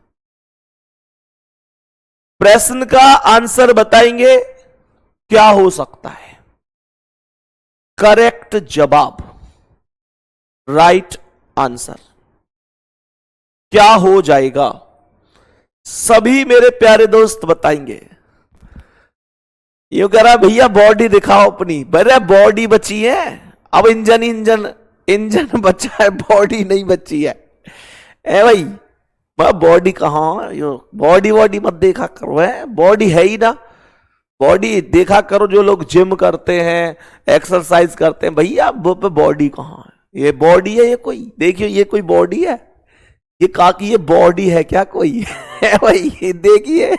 प्रश्न का आंसर बताएंगे क्या हो सकता है। करेक्ट जवाब, राइट आंसर क्या हो जाएगा, सभी मेरे प्यारे दोस्त बताएंगे। ये कह रहा भैया बॉडी दिखाओ अपनी, बड़े बॉडी बची है, अब इंजन बचा है, बॉडी नहीं बची है। ए भाई बॉडी कहां, बॉडी मत देखा करो, है बॉडी है ही ना, बॉडी देखा करो। जो लोग जिम करते हैं, एक्सरसाइज करते हैं, भैया वो पे बॉडी कहां है। ये बॉडी है, ये कोई देखिए, ये कोई बॉडी है, ये काकी ये बॉडी है क्या कोई है भाई, देखिए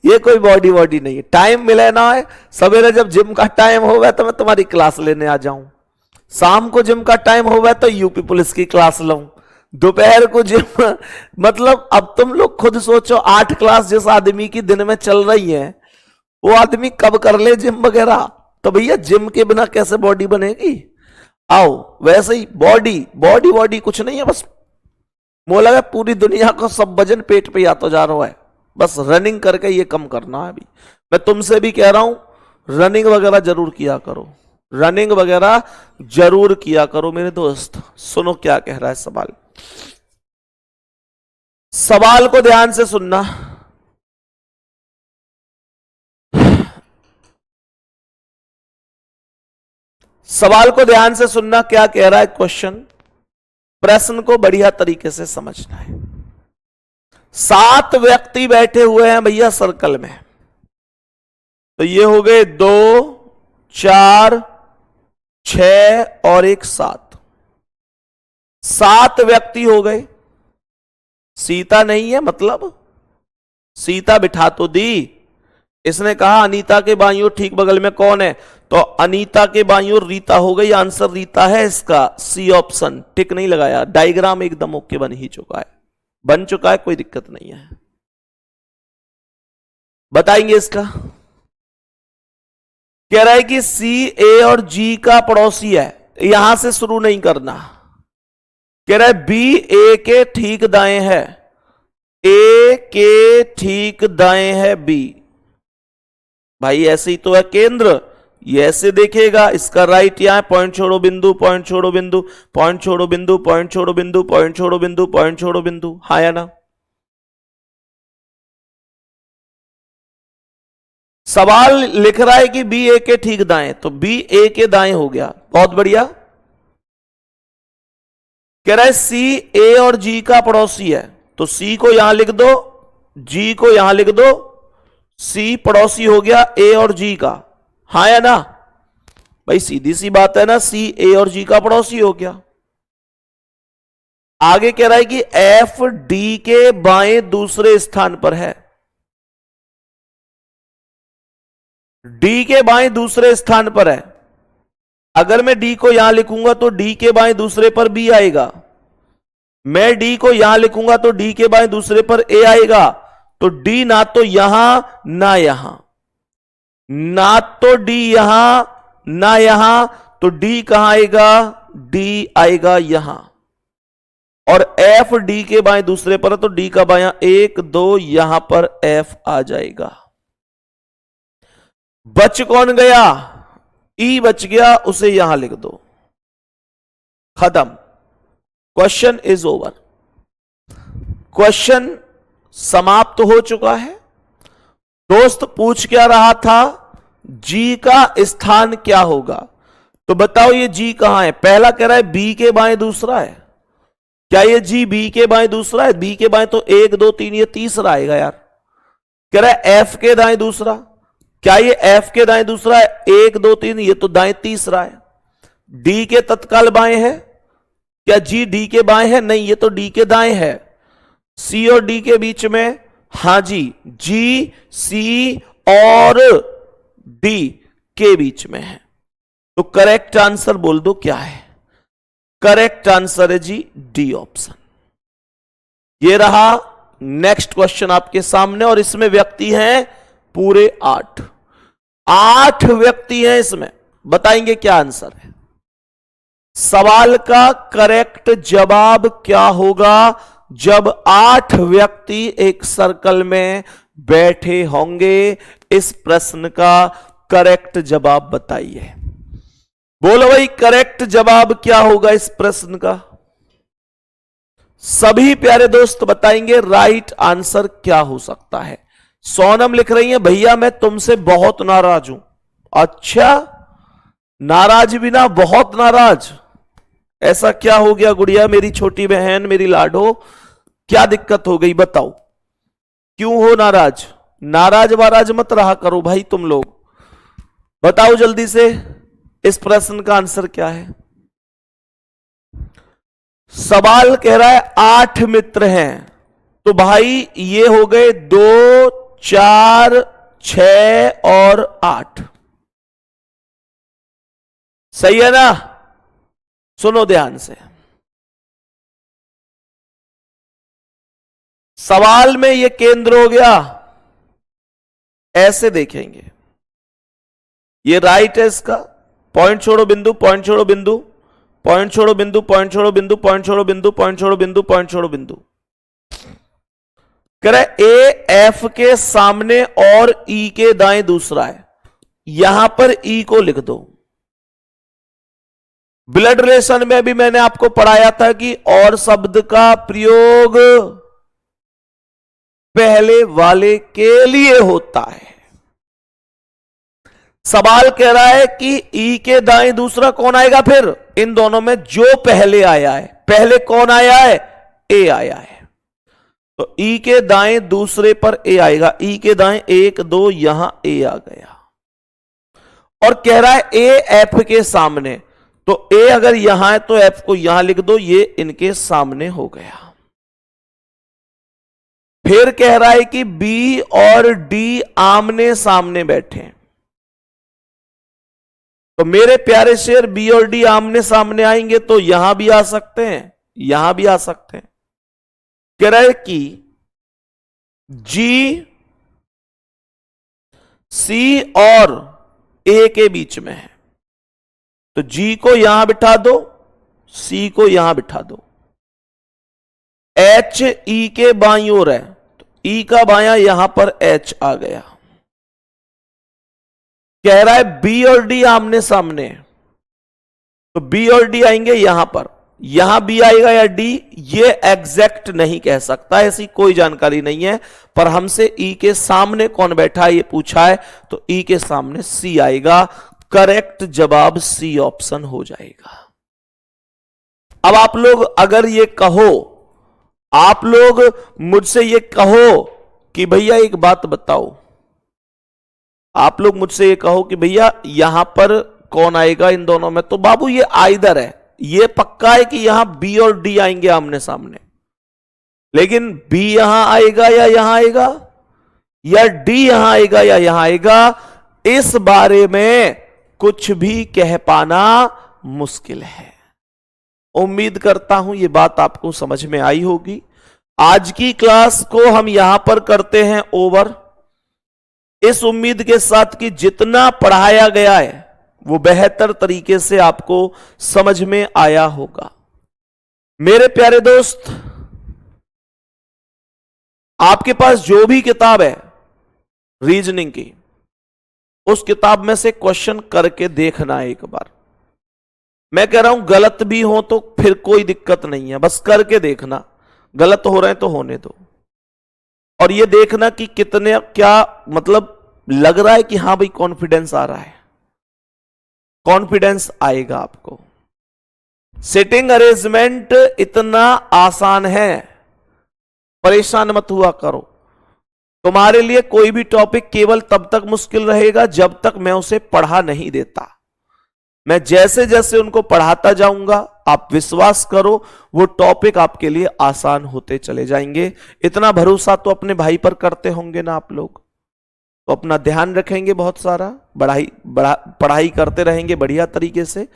ये कोई बॉडी नहीं है। टाइम मिले ना है, सवेरे जब जिम का टाइम होगा तो मैं तुम्हारी क्लास लेने आ जाऊं, शाम को जिम का टाइम होगा तो यूपी पुलिस की क्लास लूं, दोपहर को जिम मतलब अब तुम लोग खुद सोचो, 8 क्लास जिस आदमी की दिन में चल रही है वो आदमी कब कर ले जिम वगैरह। तो भैया जिम के बिना कैसे बॉडी बनेगी। आओ वैसे ही बॉडी कुछ नहीं है, बस मोला है पूरी दुनिया को सब वजन पेट पे आता जा रहा है, बस रनिंग करके ये कम करना है। अभी मैं तुमसे भी कह रहा हूं रनिंग वगैरह जरूर किया करो, रनिंग वगैरह जरूर किया करो मेरे दोस्त। सुनो क्या कह रहा है सवाल, सवाल को ध्यान से सुनना। सवाल को ध्यान से सुनना, क्या कह रहा है क्वेश्चन, प्रश्न को बढ़िया तरीके से समझना है। 7 व्यक्ति बैठे हुए हैं भैया सर्कल में, तो ये हो गए 2 4 6 और 1 7, 7 व्यक्ति हो गए। सीता नहीं है, मतलब सीता बिठा तो दी। इसने कहा अनीता के बाईं ओर ठीक बगल में कौन है, तो अनीता के बाईं ओर रीता हो गई। आंसर रीता है इसका, सी ऑप्शन। टिक नहीं लगाया, डायग्राम एकदम ओके बन ही चुका है, बन चुका है, कोई दिक्कत नहीं है। बताएंगे इसका। कह रहा है कि सी ए और जी का पड़ोसी है, यहां से शुरू नहीं करना। कह रहा है बी ए के ठीक दाएं है, ए के ठीक दाएं है बी। भाई ऐसे ही तो है केंद्र, ये ऐसे देखेगा, इसका राइट यहां है। पॉइंट छोड़ो बिंदु, पॉइंट छोड़ो बिंदु, पॉइंट छोड़ो बिंदु, पॉइंट छोड़ो बिंदु, पॉइंट छोड़ो बिंदु, पॉइंट छोड़ो बिंदु। हाँ या ना? सवाल लिख रहा है कि बी ए के ठीक दाएं, तो बी ए के दाएं हो गया, बहुत बढ़िया। कह रहा है सी ए और जी का पड़ोसी है, तो सी को यहां लिख दो, जी को यहां लिख दो। सी पड़ोसी हो गया ए और जी का, हाँ या ना? भाई सीधी सी बात है ना, सी ए और जी का पड़ोसी हो गया। आगे कह रहा है कि एफ डी के बाएं दूसरे स्थान पर है, डी के बाएं दूसरे स्थान पर है। अगर मैं डी को यहां लिखूंगा तो डी के बाएं दूसरे पर बी आएगा, मैं डी को यहां लिखूंगा तो डी के बाएं दूसरे पर ए आएगा। तो डी ना तो यहां ना यहां, ना तो डी यहां ना यहां, तो डी कहां आएगा? डी आएगा यहां। और एफ डी के बाएं दूसरे पर है, तो डी का बायां 1 2 यहां पर एफ आ जाएगा। बच कौन गया? ई बच गया, उसे यहां लिख दो, खत्म। क्वेश्चन इज ओवर, क्वेश्चन समाप्त हो चुका है। दोस्त पूछ क्या रहा था? जी का स्थान क्या होगा? तो बताओ ये जी कहां है? पहला कह रहा है बी के बाएं दूसरा है, क्या ये जी बी के बाएं दूसरा है? बी के बाएं तो 1 2 3, ये तीसरा आएगा यार। कह रहा है एफ के दाएं दूसरा, क्या ये एफ के दाएं दूसरा है? 1 2 3, ये तो दाएं तीसरा है। डी के तत्काल बाएं है, क्या जी डी के बाएं है? नहीं, ये तो डी के दाएं है। सी और डी के बीच में, हां जी, जी सी और डी के बीच में है। तो करेक्ट आंसर बोल दो क्या है? करेक्ट आंसर है जी डी ऑप्शन। ये रहा नेक्स्ट क्वेश्चन आपके सामने, और इसमें व्यक्ति हैं पूरे 8 व्यक्ति हैं इसमें। बताएंगे क्या आंसर है? सवाल का करेक्ट जवाब क्या होगा जब 8 व्यक्ति एक सर्कल में बैठे होंगे? इस प्रश्न का करेक्ट जवाब बताइए। बोलो भाई, करेक्ट जवाब क्या होगा इस प्रश्न का? सभी प्यारे दोस्त बताएंगे राइट आंसर क्या हो सकता है। सोनम लिख रही है भैया मैं तुमसे बहुत नाराज हूं। अच्छा, नाराज भी ना, बहुत नाराज। ऐसा क्या हो गया गुड़िया, मेरी छोटी बहन, मेरी लाडो, क्या दिक्कत हो गई बताओ, क्यों हो नाराज? नाराज वाराज मत रहा करो भाई तुम लोग। बताओ जल्दी से, इस प्रश्न का आंसर क्या है? सवाल कह रहा है 8 मित्र हैं, तो भाई ये हो गए 2 4 6 और 8, सही है ना? सुनो ध्यान से, सवाल में ये केंद्र हो गया, ऐसे देखेंगे, ये राइट है इसका। पॉइंट छोड़ो बिंदु, पॉइंट छोड़ो बिंदु, पॉइंट छोड़ो बिंदु, पॉइंट छोड़ो बिंदु, पॉइंट छोड़ो बिंदु, पॉइंट छोड़ो बिंदु, पॉइंट छोड़ो बिंदु। कह रहे ए एफ के सामने और ई के दाएं दूसरा है, यहां पर ई को लिख दो। ब्लड रिलेशन में भी मैंने आपको पढ़ाया था कि और शब्द का प्रयोग पहले वाले के लिए होता है। सवाल कह रहा है कि ई के दाएं दूसरा कौन आएगा? फिर इन दोनों में जो पहले आया है, पहले कौन आया है? ए आया है, तो ई के दाएं दूसरे पर ए आएगा। ई के दाएं 1 2, यहां ए आ गया। और कह रहा है ए एफ के सामने, तो ए अगर यहां है तो एफ को यहां लिख दो, ये इनके सामने हो गया। फिर कह रहा है कि बी और डी आमने सामने बैठे हैं। तो मेरे प्यारे शेर, बी और डी आमने सामने आएंगे तो यहां भी आ सकते हैं, यहां भी आ सकते हैं। कह रहा है कि जी सी और ए के बीच में है, तो जी को यहां बिठा दो, सी को यहां बिठा दो। एच ई के बाईं ओर है, तो ई का बायां यहां पर एच आ गया। कह रहा है बी और डी आमने सामने, तो बी और डी आएंगे यहां पर, यहां बी आएगा या डी, ये एग्जैक्ट नहीं कह सकता, ऐसी कोई जानकारी नहीं है। पर हमसे ई के सामने कौन बैठा है ये पूछा है, तो ई के सामने सी आएगा। करेक्ट जवाब सी ऑप्शन हो जाएगा। अब आप लोग अगर ये कहो, आप लोग मुझसे ये कहो कि भैया एक बात बताओ, आप लोग मुझसे ये कहो कि भैया यहां पर कौन आएगा इन दोनों में, तो बाबू ये आइदर है, ये पक्का है कि यहां बी और डी आएंगे आमने सामने। लेकिन बी यहां आएगा या यहां आएगा, या डी यहां आएगा या यहां आएगा, इस बारे में कुछ भी कह पाना मुश्किल है। उम्मीद करता हूं ये बात आपको समझ में आई होगी। आज की क्लास को हम यहां पर करते हैं ओवर, इस उम्मीद के साथ कि जितना पढ़ाया गया है वो बेहतर तरीके से आपको समझ में आया होगा। मेरे प्यारे दोस्त, आपके पास जो भी किताब है रीजनिंग की, उस किताब में से क्वेश्चन करके देखना एक बार। मैं कह रहा हूं गलत भी हो तो फिर कोई दिक्कत नहीं है, बस करके देखना, गलत हो रहे हैं तो होने दो। और ये देखना कि कितने, क्या मतलब लग रहा है कि हां भाई कॉन्फिडेंस आ रहा है, कॉन्फिडेंस आएगा आपको। सिटिंग अरेंजमेंट इतना आसान है, परेशान मत हुआ करो। तुम्हारे लिए कोई भी टॉपिक केवल तब तक मुश्किल रहेगा जब तक मैं उसे पढ़ा नहीं देता। मैं जैसे जैसे उनको पढ़ाता जाऊंगा, आप विश्वास करो वो टॉपिक आपके लिए आसान होते चले जाएंगे। इतना भरोसा तो अपने भाई पर करते होंगे ना आप लोग, तो अपना ध्यान रखेंगे, बहुत सारा पढ़ाई करते रहेंगे बढ़िया तरीके से।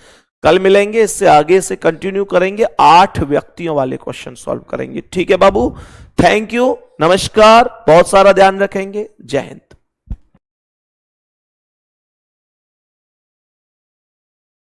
कल मिलेंगे, इससे आगे से कंटिन्यू करेंगे, 8 व्यक्तियों वाले क्वेश्चन सॉल्व करेंगे। ठीक है बाबू, थैंक यू, नमस्कार, बहुत सारा ध्यान रखेंगे। जय हिंद।